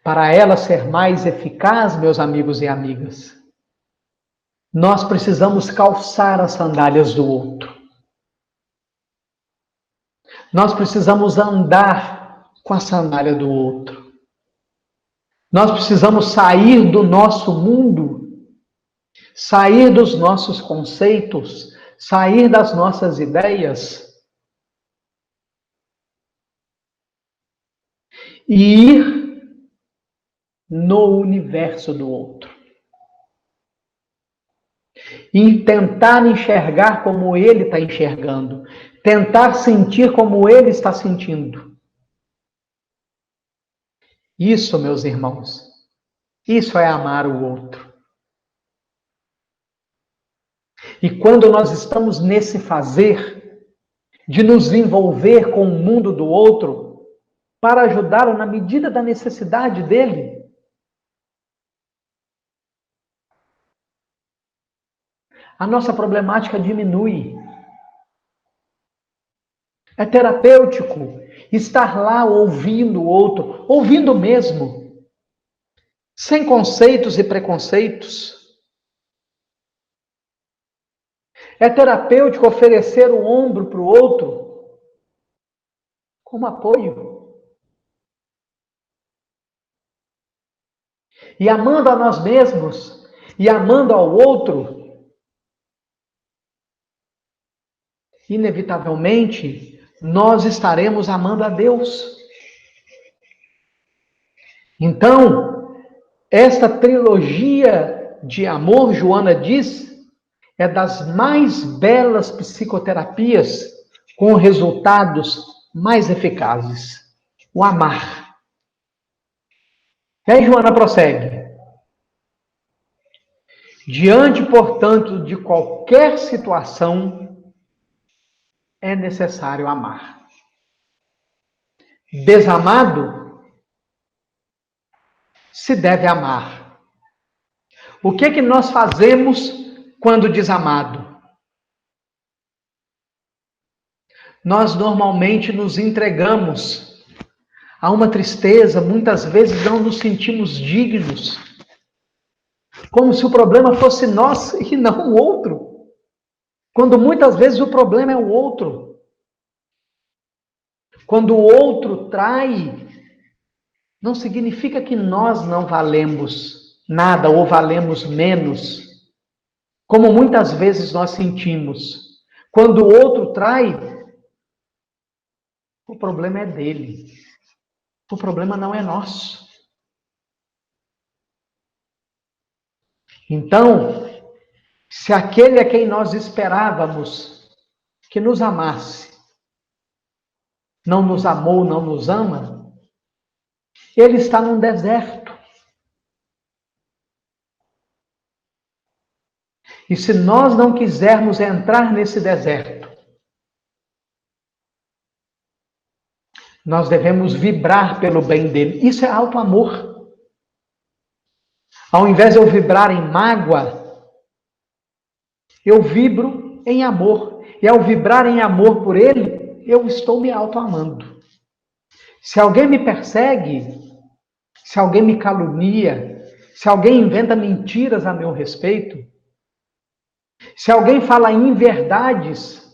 Para ela ser mais eficaz, meus amigos e amigas, nós precisamos calçar as sandálias do outro. Nós precisamos andar com a sandália do outro. Nós precisamos sair do nosso mundo, sair dos nossos conceitos, sair das nossas ideias e ir no universo do outro. E tentar enxergar como ele está enxergando. Tentar sentir como ele está sentindo. Isso, meus irmãos, isso é amar o outro. E quando nós estamos nesse fazer de nos envolver com o mundo do outro para ajudá-lo na medida da necessidade dele, a nossa problemática diminui. É terapêutico estar lá ouvindo o outro, ouvindo mesmo, sem conceitos e preconceitos. É terapêutico oferecer o ombro para o outro como apoio. E amando a nós mesmos e amando ao outro, inevitavelmente, nós estaremos amando a Deus. Então, esta trilogia de amor, Joana diz, é das mais belas psicoterapias com resultados mais eficazes. O amar. E aí Joana prossegue. Diante, portanto, de qualquer situação, é necessário amar. Desamado, se deve amar. O que nós fazemos quando desamado? Nós normalmente nos entregamos a uma tristeza, muitas vezes não nos sentimos dignos, como se o problema fosse nós e não o outro, quando muitas vezes o problema é o outro. Quando o outro trai, não significa que nós não valemos nada ou valemos menos, como muitas vezes nós sentimos. Quando o outro trai, o problema é dele. O problema não é nosso. Então, se aquele a quem nós esperávamos que nos amasse, não nos amou, não nos ama, ele está num deserto. E se nós não quisermos entrar nesse deserto, nós devemos vibrar pelo bem dele. Isso é alto amor. Ao invés de eu vibrar em mágoa, eu vibro em amor. E ao vibrar em amor por ele, eu estou me auto-amando. Se alguém me persegue, se alguém me calunia, se alguém inventa mentiras a meu respeito, se alguém fala inverdades,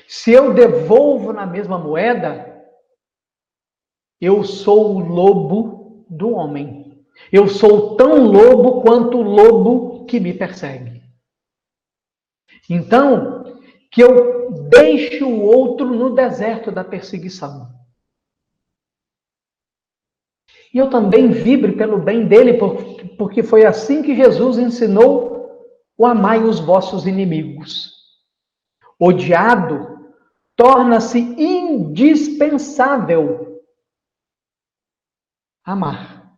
se eu devolvo na mesma moeda, eu sou o lobo do homem. Eu sou tão lobo quanto o lobo que me persegue. Então, que eu deixe o outro no deserto da perseguição. E eu também vibre pelo bem dele, porque foi assim que Jesus ensinou o amai os vossos inimigos. Odiado torna-se indispensável amar.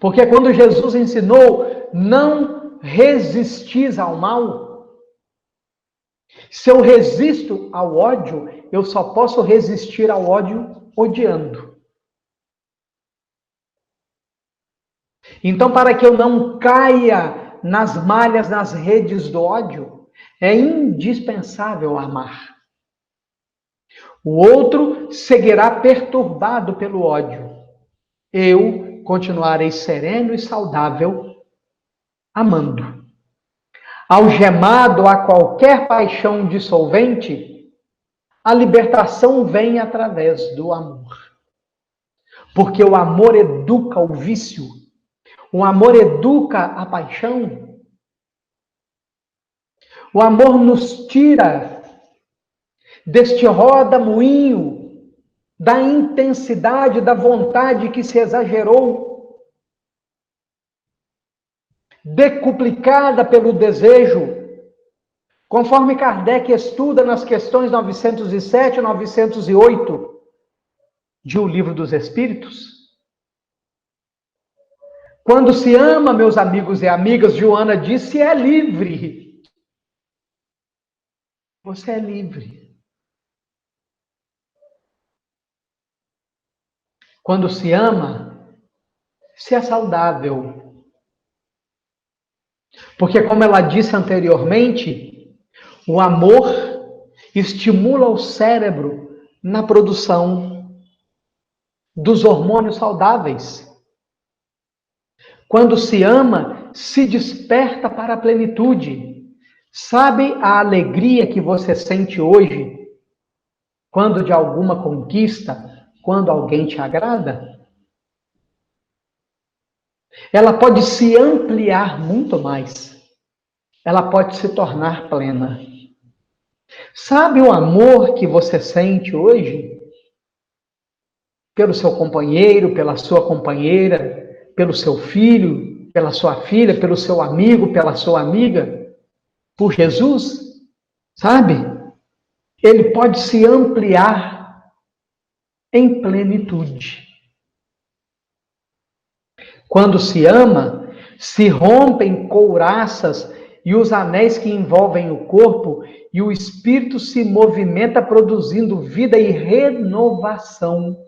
Porque quando Jesus ensinou, não resistis ao mal, se eu resisto ao ódio, eu só posso resistir ao ódio odiando. Então, para que eu não caia nas malhas, nas redes do ódio, é indispensável amar. O outro seguirá perturbado pelo ódio. Eu continuarei sereno e saudável, amando. Algemado a qualquer paixão dissolvente, a libertação vem através do amor. Porque o amor educa o vício, o amor educa a paixão, o amor nos tira deste roda-moinho da intensidade, da vontade que se exagerou, decuplicada pelo desejo, conforme Kardec estuda nas questões 907 e 908 de O Livro dos Espíritos. Quando se ama, meus amigos e amigas, Joana disse, é livre. Você é livre. Quando se ama, se é saudável. Porque, como ela disse anteriormente, o amor estimula o cérebro na produção dos hormônios saudáveis. Quando se ama, se desperta para a plenitude. Sabe a alegria que você sente hoje, quando de alguma conquista, quando alguém te agrada? Ela pode se ampliar muito mais. Ela pode se tornar plena. Sabe o amor que você sente hoje? Pelo seu companheiro, pela sua companheira, pelo seu filho, pela sua filha, pelo seu amigo, pela sua amiga, por Jesus? Sabe? Ele pode se ampliar em plenitude. Quando se ama, se rompem couraças e os anéis que envolvem o corpo, e o espírito se movimenta produzindo vida e renovação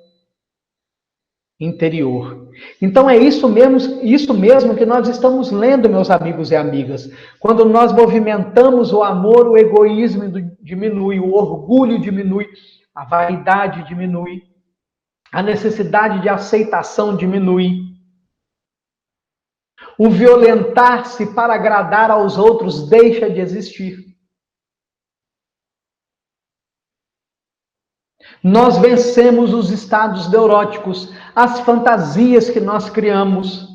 interior. Então é isso mesmo que nós estamos lendo, meus amigos e amigas. Quando nós movimentamos o amor, o egoísmo diminui, o orgulho diminui, a vaidade diminui, a necessidade de aceitação diminui. O violentar-se para agradar aos outros deixa de existir. Nós vencemos os estados neuróticos, as fantasias que nós criamos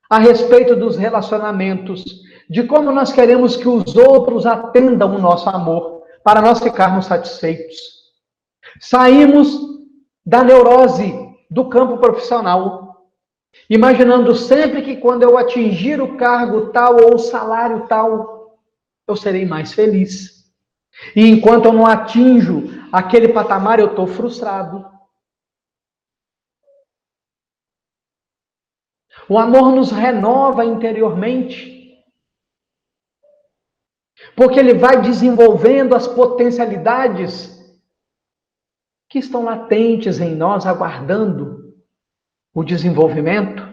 a respeito dos relacionamentos, de como nós queremos que os outros atendam o nosso amor, para nós ficarmos satisfeitos. Saímos da neurose do campo profissional, imaginando sempre que quando eu atingir o cargo tal ou o salário tal, eu serei mais feliz. E enquanto eu não atinjo aquele patamar, eu estou frustrado. O amor nos renova interiormente, porque ele vai desenvolvendo as potencialidades que estão latentes em nós, aguardando o desenvolvimento.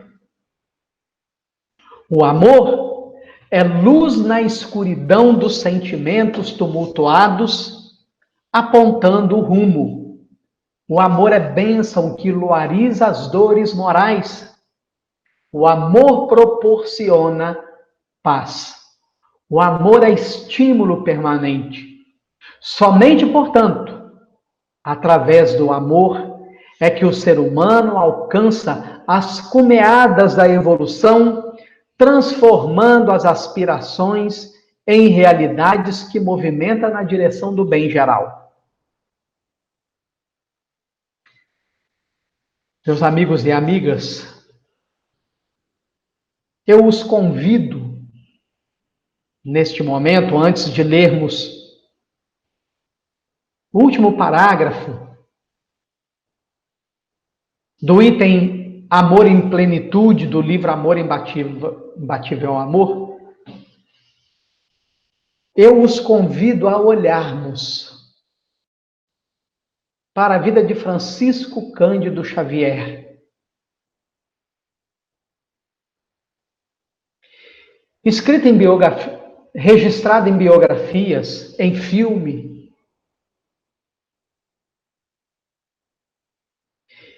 O amor é luz na escuridão dos sentimentos tumultuados, apontando o rumo. O amor é bênção que luariza as dores morais. O amor proporciona paz. O amor é estímulo permanente. Somente, portanto, através do amor é que o ser humano alcança as cumeadas da evolução, transformando as aspirações em realidades que movimentam na direção do bem geral. Meus amigos e amigas, eu os convido, neste momento, antes de lermos o último parágrafo do item Amor em Plenitude, do livro Amor Imbatível Amor, eu os convido a olharmos para a vida de Francisco Cândido Xavier. Escrita em biografia, registrada em biografias, em filme,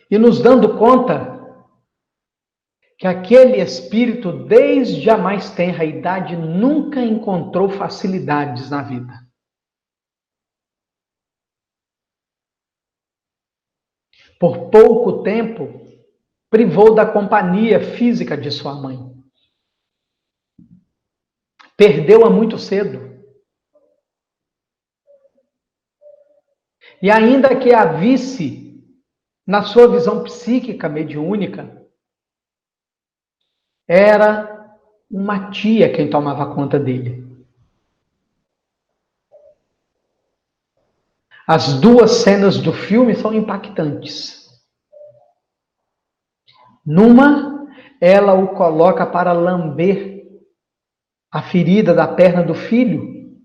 e nos dando conta que aquele espírito, desde a mais tenra idade, nunca encontrou facilidades na vida. Por pouco tempo, privou da companhia física de sua mãe. Perdeu-a muito cedo. E ainda que a visse, na sua visão psíquica mediúnica, era uma tia quem tomava conta dele. As duas cenas do filme são impactantes. Numa, ela o coloca para lamber a ferida da perna do filho.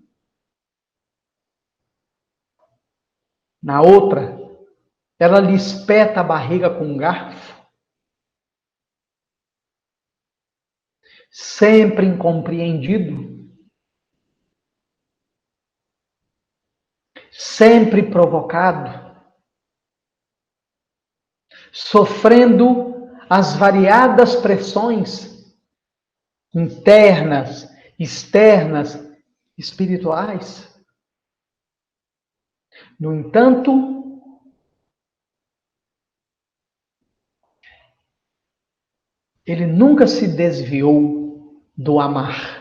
Na outra, ela lhe espeta a barriga com um garfo. sempre incompreendido, sempre provocado, sofrendo as variadas pressões internas, externas, espirituais. No entanto, ele nunca se desviou do amar.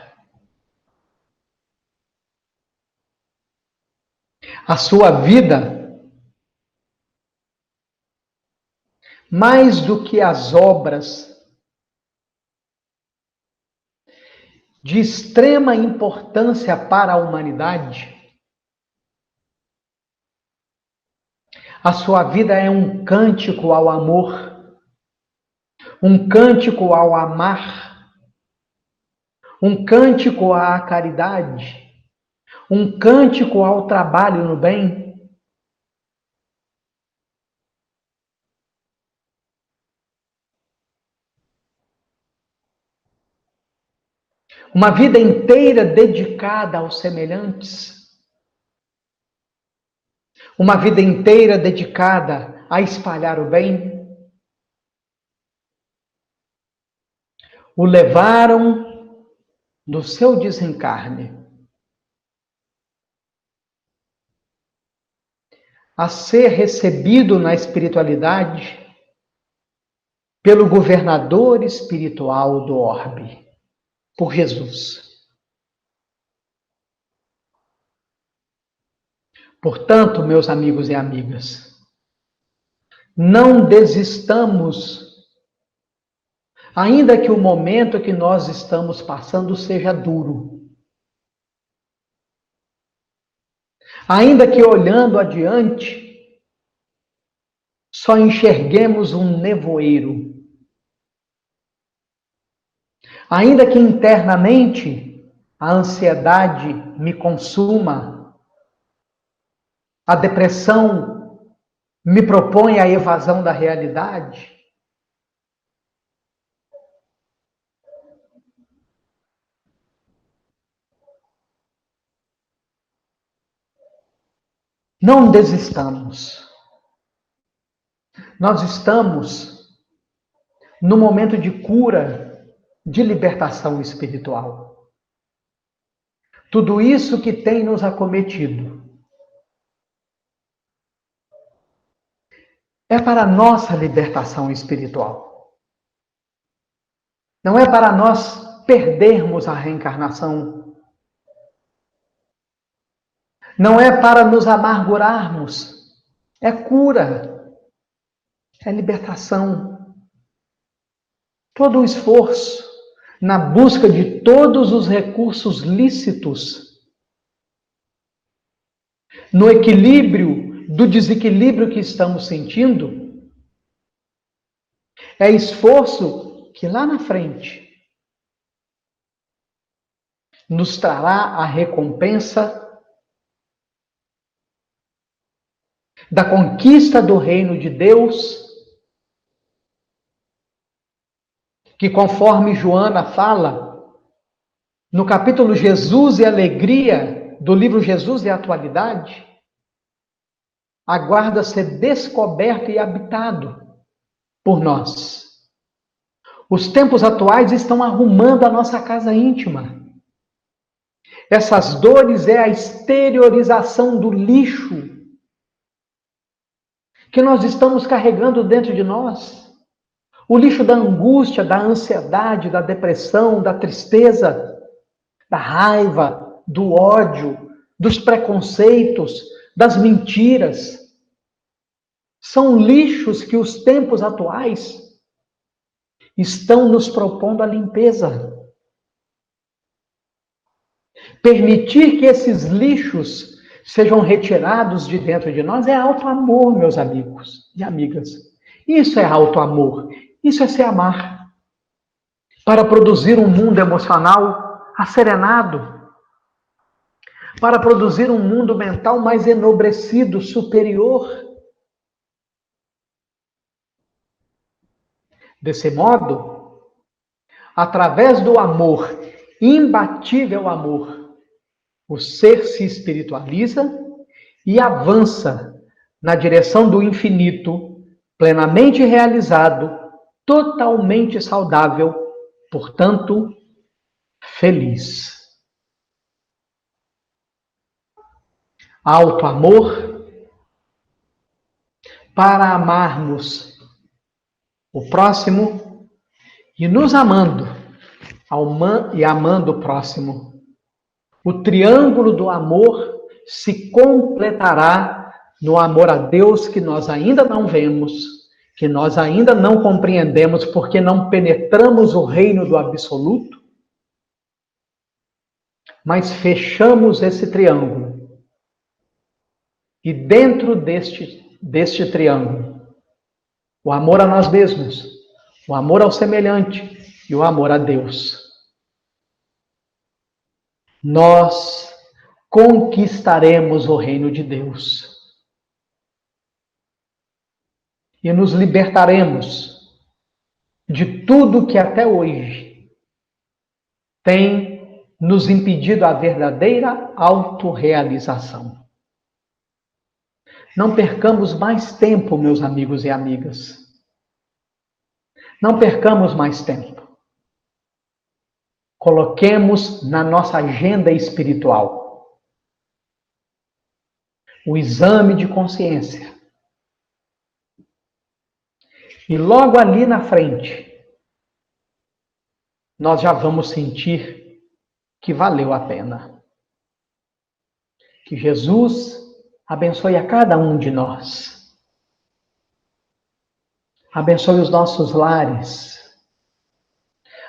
A sua vida, mais do que as obras de extrema importância para a humanidade, a sua vida é um cântico ao amor, um cântico ao amar, um cântico à caridade, um cântico ao trabalho no bem. Uma vida inteira dedicada aos semelhantes. Uma vida inteira dedicada a espalhar o bem. O levaram do seu desencarne a ser recebido na espiritualidade pelo governador espiritual do orbe, por Jesus. Portanto, meus amigos e amigas, não desistamos, ainda que o momento que nós estamos passando seja duro. Ainda que olhando adiante, só enxerguemos um nevoeiro. Ainda que internamente a ansiedade me consuma, a depressão me propõe a evasão da realidade, não desistamos. Nós estamos no momento de cura, de libertação espiritual. Tudo isso que tem nos acometido é para a nossa libertação espiritual. Não é para nós perdermos a reencarnação. Não é para nos amargurarmos. É cura. É libertação. Todo o esforço na busca de todos os recursos lícitos, no equilíbrio do desequilíbrio que estamos sentindo, é esforço que lá na frente nos trará a recompensa da conquista do reino de Deus, que conforme Joana fala, no capítulo Jesus e Alegria, do livro Jesus e Atualidade, aguarda ser descoberto e habitado por nós. Os tempos atuais estão arrumando a nossa casa íntima. Essas dores é a exteriorização do lixo que nós estamos carregando dentro de nós. O lixo da angústia, da ansiedade, da depressão, da tristeza, da raiva, do ódio, dos preconceitos, das mentiras. São lixos que os tempos atuais estão nos propondo a limpeza. Permitir que esses lixos sejam retirados de dentro de nós é auto-amor, meus amigos e amigas. Isso é auto-amor. Isso é se amar. Para produzir um mundo emocional asserenado. Para produzir um mundo mental mais enobrecido, superior. Desse modo, através do amor, imbatível amor, o ser se espiritualiza e avança na direção do infinito, plenamente realizado, totalmente saudável, portanto, feliz. Alto amor para amarmos o próximo e nos amando e amando o próximo. O triângulo do amor se completará no amor a Deus que nós ainda não vemos, que nós ainda não compreendemos porque não penetramos o reino do absoluto, mas fechamos esse triângulo. E dentro deste triângulo, o amor a nós mesmos, o amor ao semelhante e o amor a Deus, nós conquistaremos o reino de Deus. E nos libertaremos de tudo que até hoje tem nos impedido a verdadeira autorrealização. Não percamos mais tempo, meus amigos e amigas. Não percamos mais tempo. Coloquemos na nossa agenda espiritual o exame de consciência. E logo ali na frente, nós já vamos sentir que valeu a pena. Que Jesus abençoe a cada um de nós. Abençoe os nossos lares.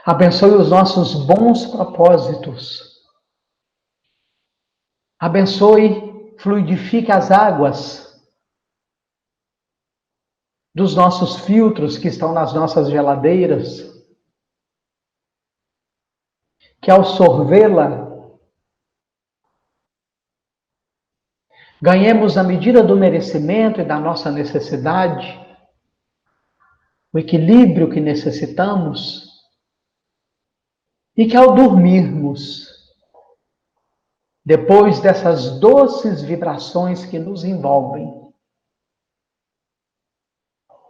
Abençoe os nossos bons propósitos. Abençoe, fluidifique as águas dos nossos filtros que estão nas nossas geladeiras. Que ao sorvê-la, ganhemos na medida do merecimento e da nossa necessidade, o equilíbrio que necessitamos, e que ao dormirmos, depois dessas doces vibrações que nos envolvem,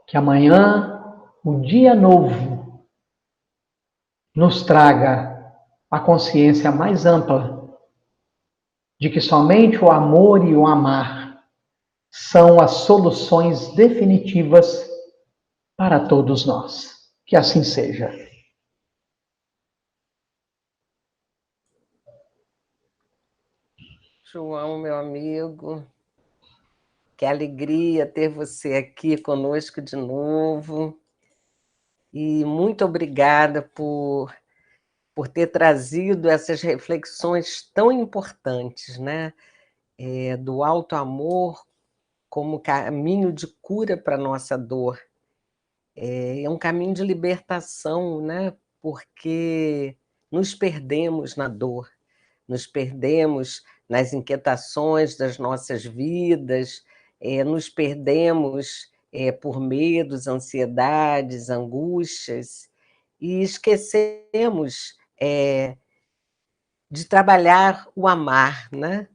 que amanhã, o dia novo, nos traga a consciência mais ampla de que somente o amor e o amar são as soluções definitivas para todos nós. Que assim seja. João, meu amigo, que alegria ter você aqui conosco de novo. E muito obrigada por ter trazido essas reflexões tão importantes, né? Do alto amor como caminho de cura para a nossa dor. É um caminho de libertação, né? Porque nos perdemos na dor, nos perdemos nas inquietações das nossas vidas, nos perdemos por medos, ansiedades, angústias, e esquecemos de trabalhar o amar, né?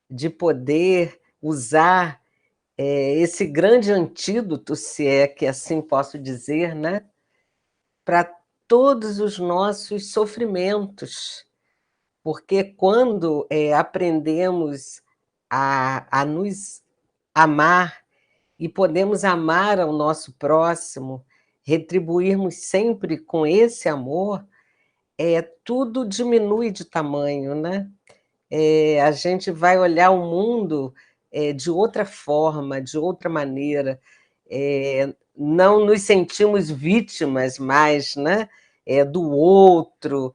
De poder usar esse grande antídoto, se é que assim posso dizer, né? Para todos os nossos sofrimentos. Porque quando aprendemos a nos amar e podemos amar ao nosso próximo, retribuirmos sempre com esse amor, tudo diminui de tamanho, né? A gente vai olhar o mundo de outra forma, de outra maneira. Não nos sentimos vítimas mais, né? Do outro,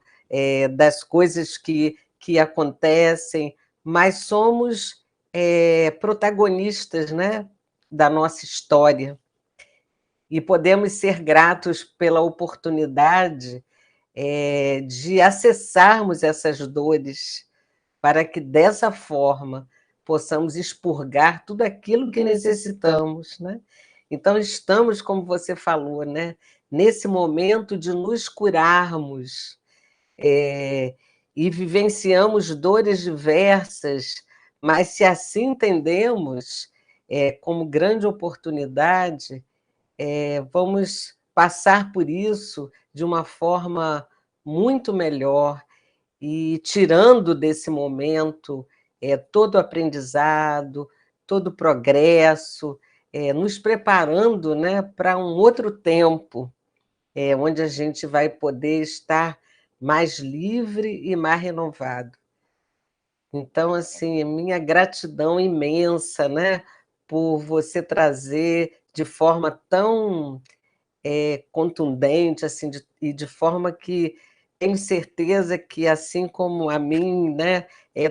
das coisas que acontecem, mas somos protagonistas, né? Da nossa história. E podemos ser gratos pela oportunidade de acessarmos essas dores, para que, dessa forma, possamos expurgar tudo aquilo que necessitamos, né? Então, estamos, como você falou, né? nesse momento de nos curarmos, e vivenciamos dores diversas, mas se assim entendemos, como grande oportunidade, vamos passar por isso de uma forma muito melhor e tirando desse momento todo o aprendizado, todo o progresso, nos preparando, né, para um outro tempo, onde a gente vai poder estar mais livre e mais renovado. Então, assim, minha gratidão imensa, né, por você trazer de forma tão contundente, assim, e de forma que tenho certeza que, assim como a mim, né,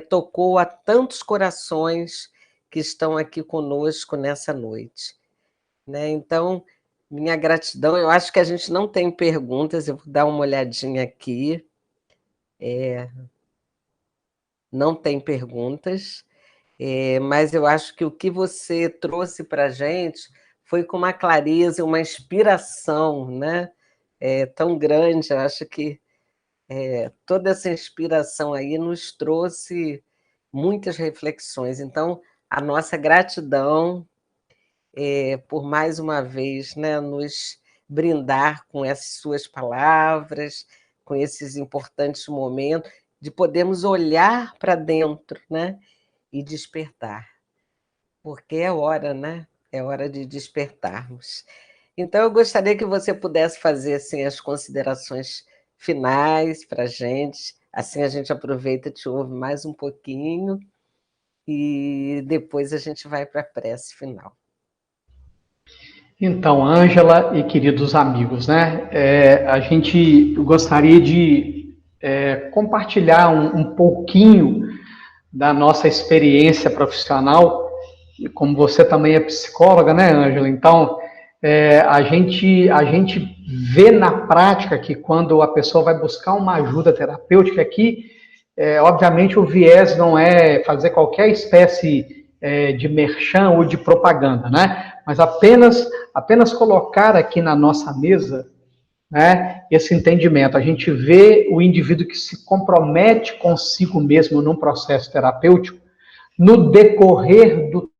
tocou a tantos corações que estão aqui conosco nessa noite, né? Então, minha gratidão. Eu acho que a gente não tem perguntas, eu vou dar uma olhadinha aqui. Não tem perguntas, mas eu acho que o que você trouxe para a gente foi com uma clareza, uma inspiração, né? Tão grande. Eu acho que toda essa inspiração aí nos trouxe muitas reflexões. Então, a nossa gratidão por mais uma vez, né, nos brindar com essas suas palavras, com esses importantes momentos, de podermos olhar para dentro, né, e despertar, porque é hora, né? É hora de despertarmos. Então, eu gostaria que você pudesse fazer assim, as considerações finais para a gente, assim a gente aproveita e te ouve mais um pouquinho, e depois a gente vai para a prece final. Então, Ângela e queridos amigos, né? A gente gostaria de compartilhar um pouquinho da nossa experiência profissional, e como você também é psicóloga, né, Ângela? Então, a gente vê na prática que quando a pessoa vai buscar uma ajuda terapêutica aqui, obviamente o viés não é fazer qualquer espécie de merchan ou de propaganda, né? Mas apenas colocar aqui na nossa mesa, né, esse entendimento. A gente vê o indivíduo que se compromete consigo mesmo num processo terapêutico, no decorrer do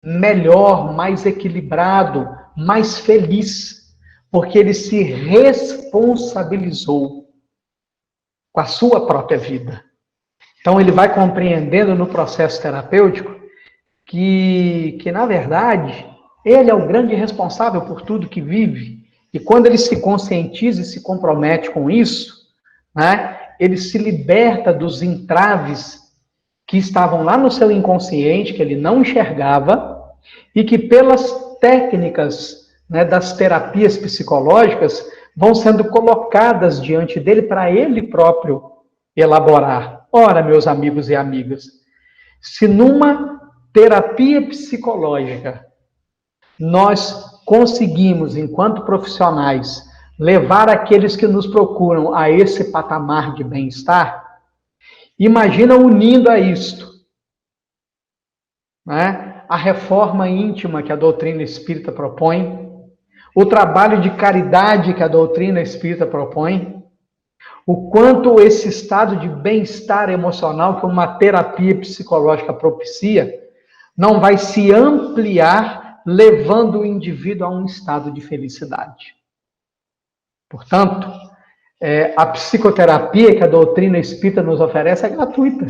melhor, mais equilibrado, mais feliz, porque ele se responsabilizou com a sua própria vida. Então, ele vai compreendendo no processo terapêutico que na verdade, ele é o grande responsável por tudo que vive. E quando ele se conscientiza e se compromete com isso, né, ele se liberta dos entraves que estavam lá no seu inconsciente, que ele não enxergava, e que pelas técnicas, né, das terapias psicológicas vão sendo colocadas diante dele para ele próprio elaborar. Ora, meus amigos e amigas, se numa terapia psicológica nós conseguimos, enquanto profissionais, levar aqueles que nos procuram a esse patamar de bem-estar, imagina unindo a isto, né, a reforma íntima que a doutrina espírita propõe, o trabalho de caridade que a doutrina espírita propõe, o quanto esse estado de bem-estar emocional que uma terapia psicológica propicia não vai se ampliar, levando o indivíduo a um estado de felicidade. Portanto, a psicoterapia que a doutrina espírita nos oferece é gratuita.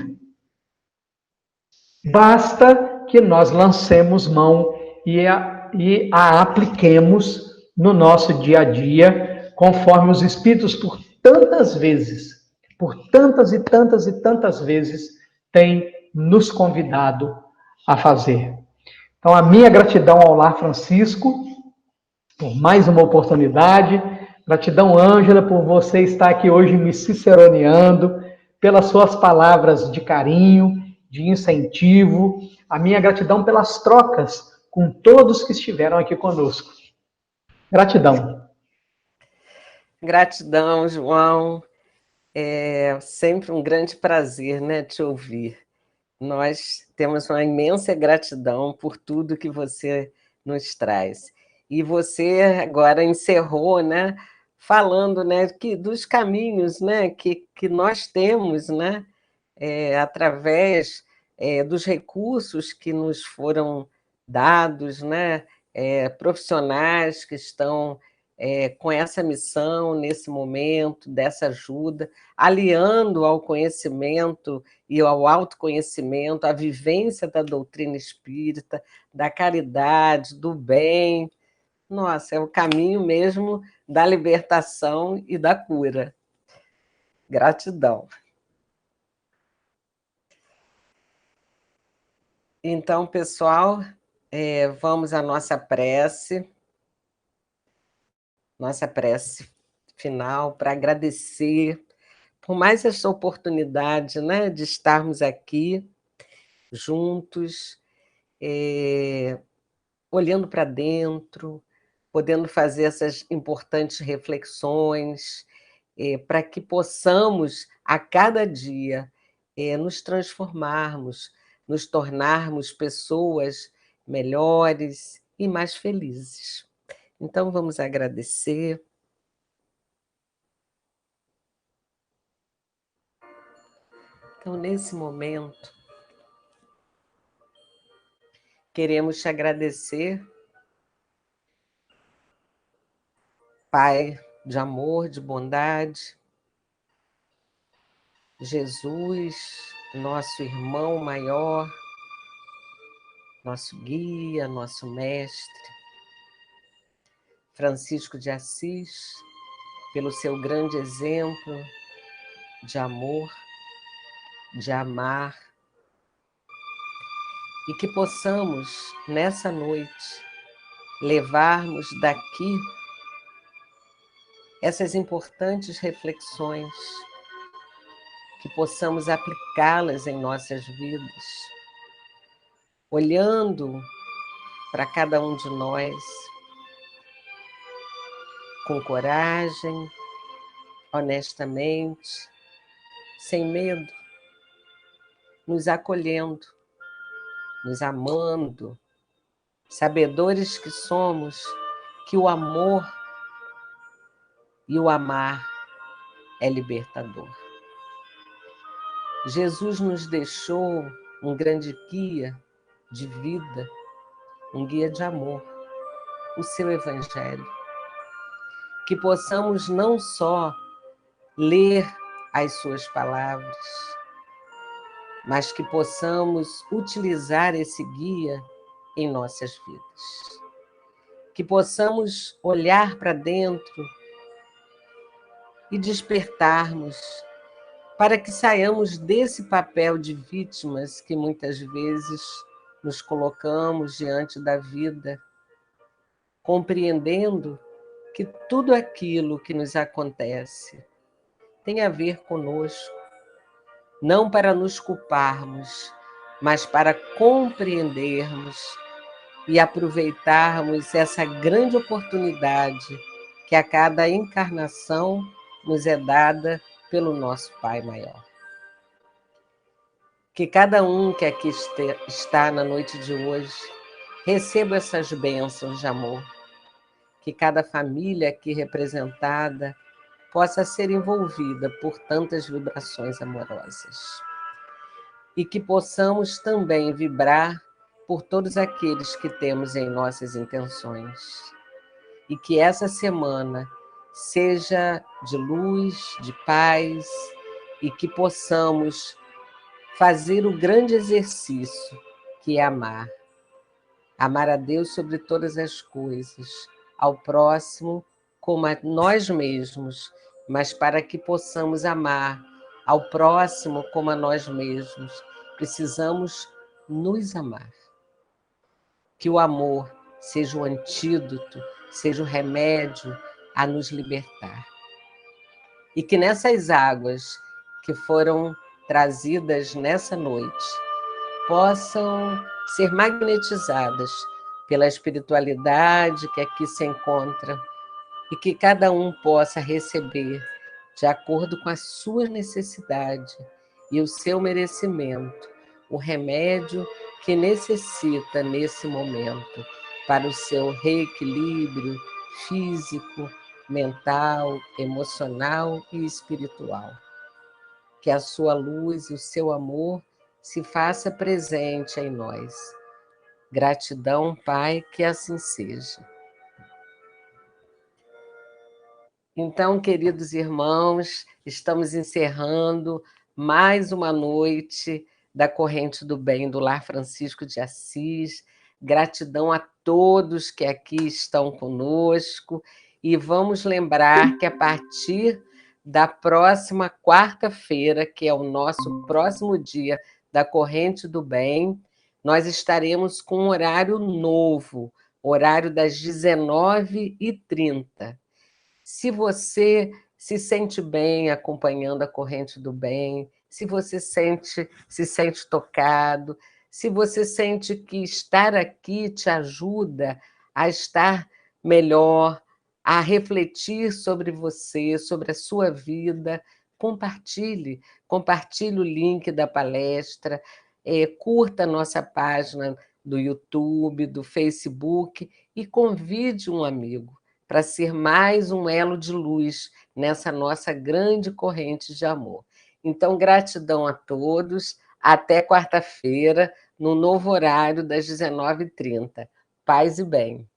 Basta que nós lancemos mão e a apliquemos no nosso dia a dia, conforme os espíritos por tantas vezes, por tantas e tantas e tantas vezes, têm nos convidado a fazer. Então, a minha gratidão ao Lar Francisco por mais uma oportunidade. Gratidão, Ângela, por você estar aqui hoje me ciceroneando, pelas suas palavras de carinho, de incentivo. A minha gratidão pelas trocas com todos que estiveram aqui conosco. Gratidão. Gratidão, João. É sempre um grande prazer, né, te ouvir. Nós temos uma imensa gratidão por tudo que você nos traz. E você agora encerrou, né, falando, né, dos caminhos, né, que nós temos, né, através dos recursos que nos foram dados, né, profissionais que estão com essa missão nesse momento, dessa ajuda, aliando ao conhecimento e ao autoconhecimento, a vivência da doutrina espírita, da caridade, do bem. Nossa, é o caminho mesmo da libertação e da cura. Gratidão. Então, pessoal, vamos à nossa prece final, para agradecer por mais essa oportunidade, né, de estarmos aqui juntos, olhando para dentro, podendo fazer essas importantes reflexões, para que possamos, a cada dia, nos transformarmos, nos tornarmos pessoas melhores e mais felizes. Então, vamos agradecer. Então, nesse momento, queremos te agradecer, Pai de amor, de bondade, Jesus, nosso irmão maior, nosso guia, nosso mestre, Francisco de Assis, pelo seu grande exemplo de amor, de amar, e que possamos, nessa noite, levarmos daqui essas importantes reflexões, que possamos aplicá-las em nossas vidas, olhando para cada um de nós com coragem, honestamente, sem medo, nos acolhendo, nos amando, sabedores que somos, que o amor e o amar é libertador. Jesus nos deixou um grande guia de vida, um guia de amor, o seu Evangelho. Que possamos não só ler as suas palavras, mas que possamos utilizar esse guia em nossas vidas. Que possamos olhar para dentro e despertarmos para que saiamos desse papel de vítimas que muitas vezes nos colocamos diante da vida, compreendendo que tudo aquilo que nos acontece tem a ver conosco, não para nos culparmos, mas para compreendermos e aproveitarmos essa grande oportunidade que a cada encarnação nos é dada pelo nosso Pai Maior. Que cada um que aqui está na noite de hoje receba essas bênçãos de amor. Que cada família aqui representada possa ser envolvida por tantas vibrações amorosas. E que possamos também vibrar por todos aqueles que temos em nossas intenções. E que essa semana seja de luz, de paz, e que possamos fazer o grande exercício que é amar. Amar a Deus sobre todas as coisas, ao próximo como a nós mesmos, mas para que possamos amar ao próximo como a nós mesmos, precisamos nos amar. Que o amor seja o antídoto, seja o remédio a nos libertar. E que nessas águas que foram trazidas nessa noite possam ser magnetizadas pela espiritualidade que aqui se encontra e que cada um possa receber de acordo com a sua necessidade e o seu merecimento o remédio que necessita nesse momento para o seu reequilíbrio físico, mental, emocional e espiritual. Que a sua luz e o seu amor se faça presente em nós. Gratidão, Pai, que assim seja. Então, queridos irmãos, estamos encerrando mais uma noite da Corrente do Bem do Lar Francisco de Assis. Gratidão a todos que aqui estão conosco e vamos lembrar que a partir da próxima quarta-feira, que é o nosso próximo dia da Corrente do Bem, nós estaremos com um horário novo, horário das 19h30. Se você se sente bem acompanhando a Corrente do Bem, se você se sente tocado, se você sente que estar aqui te ajuda a estar melhor, a refletir sobre você, sobre a sua vida, compartilhe o link da palestra, curta a nossa página do YouTube, do Facebook e convide um amigo para ser mais um elo de luz nessa nossa grande corrente de amor. Então, gratidão a todos. Até quarta-feira, no novo horário das 19h30. Paz e bem.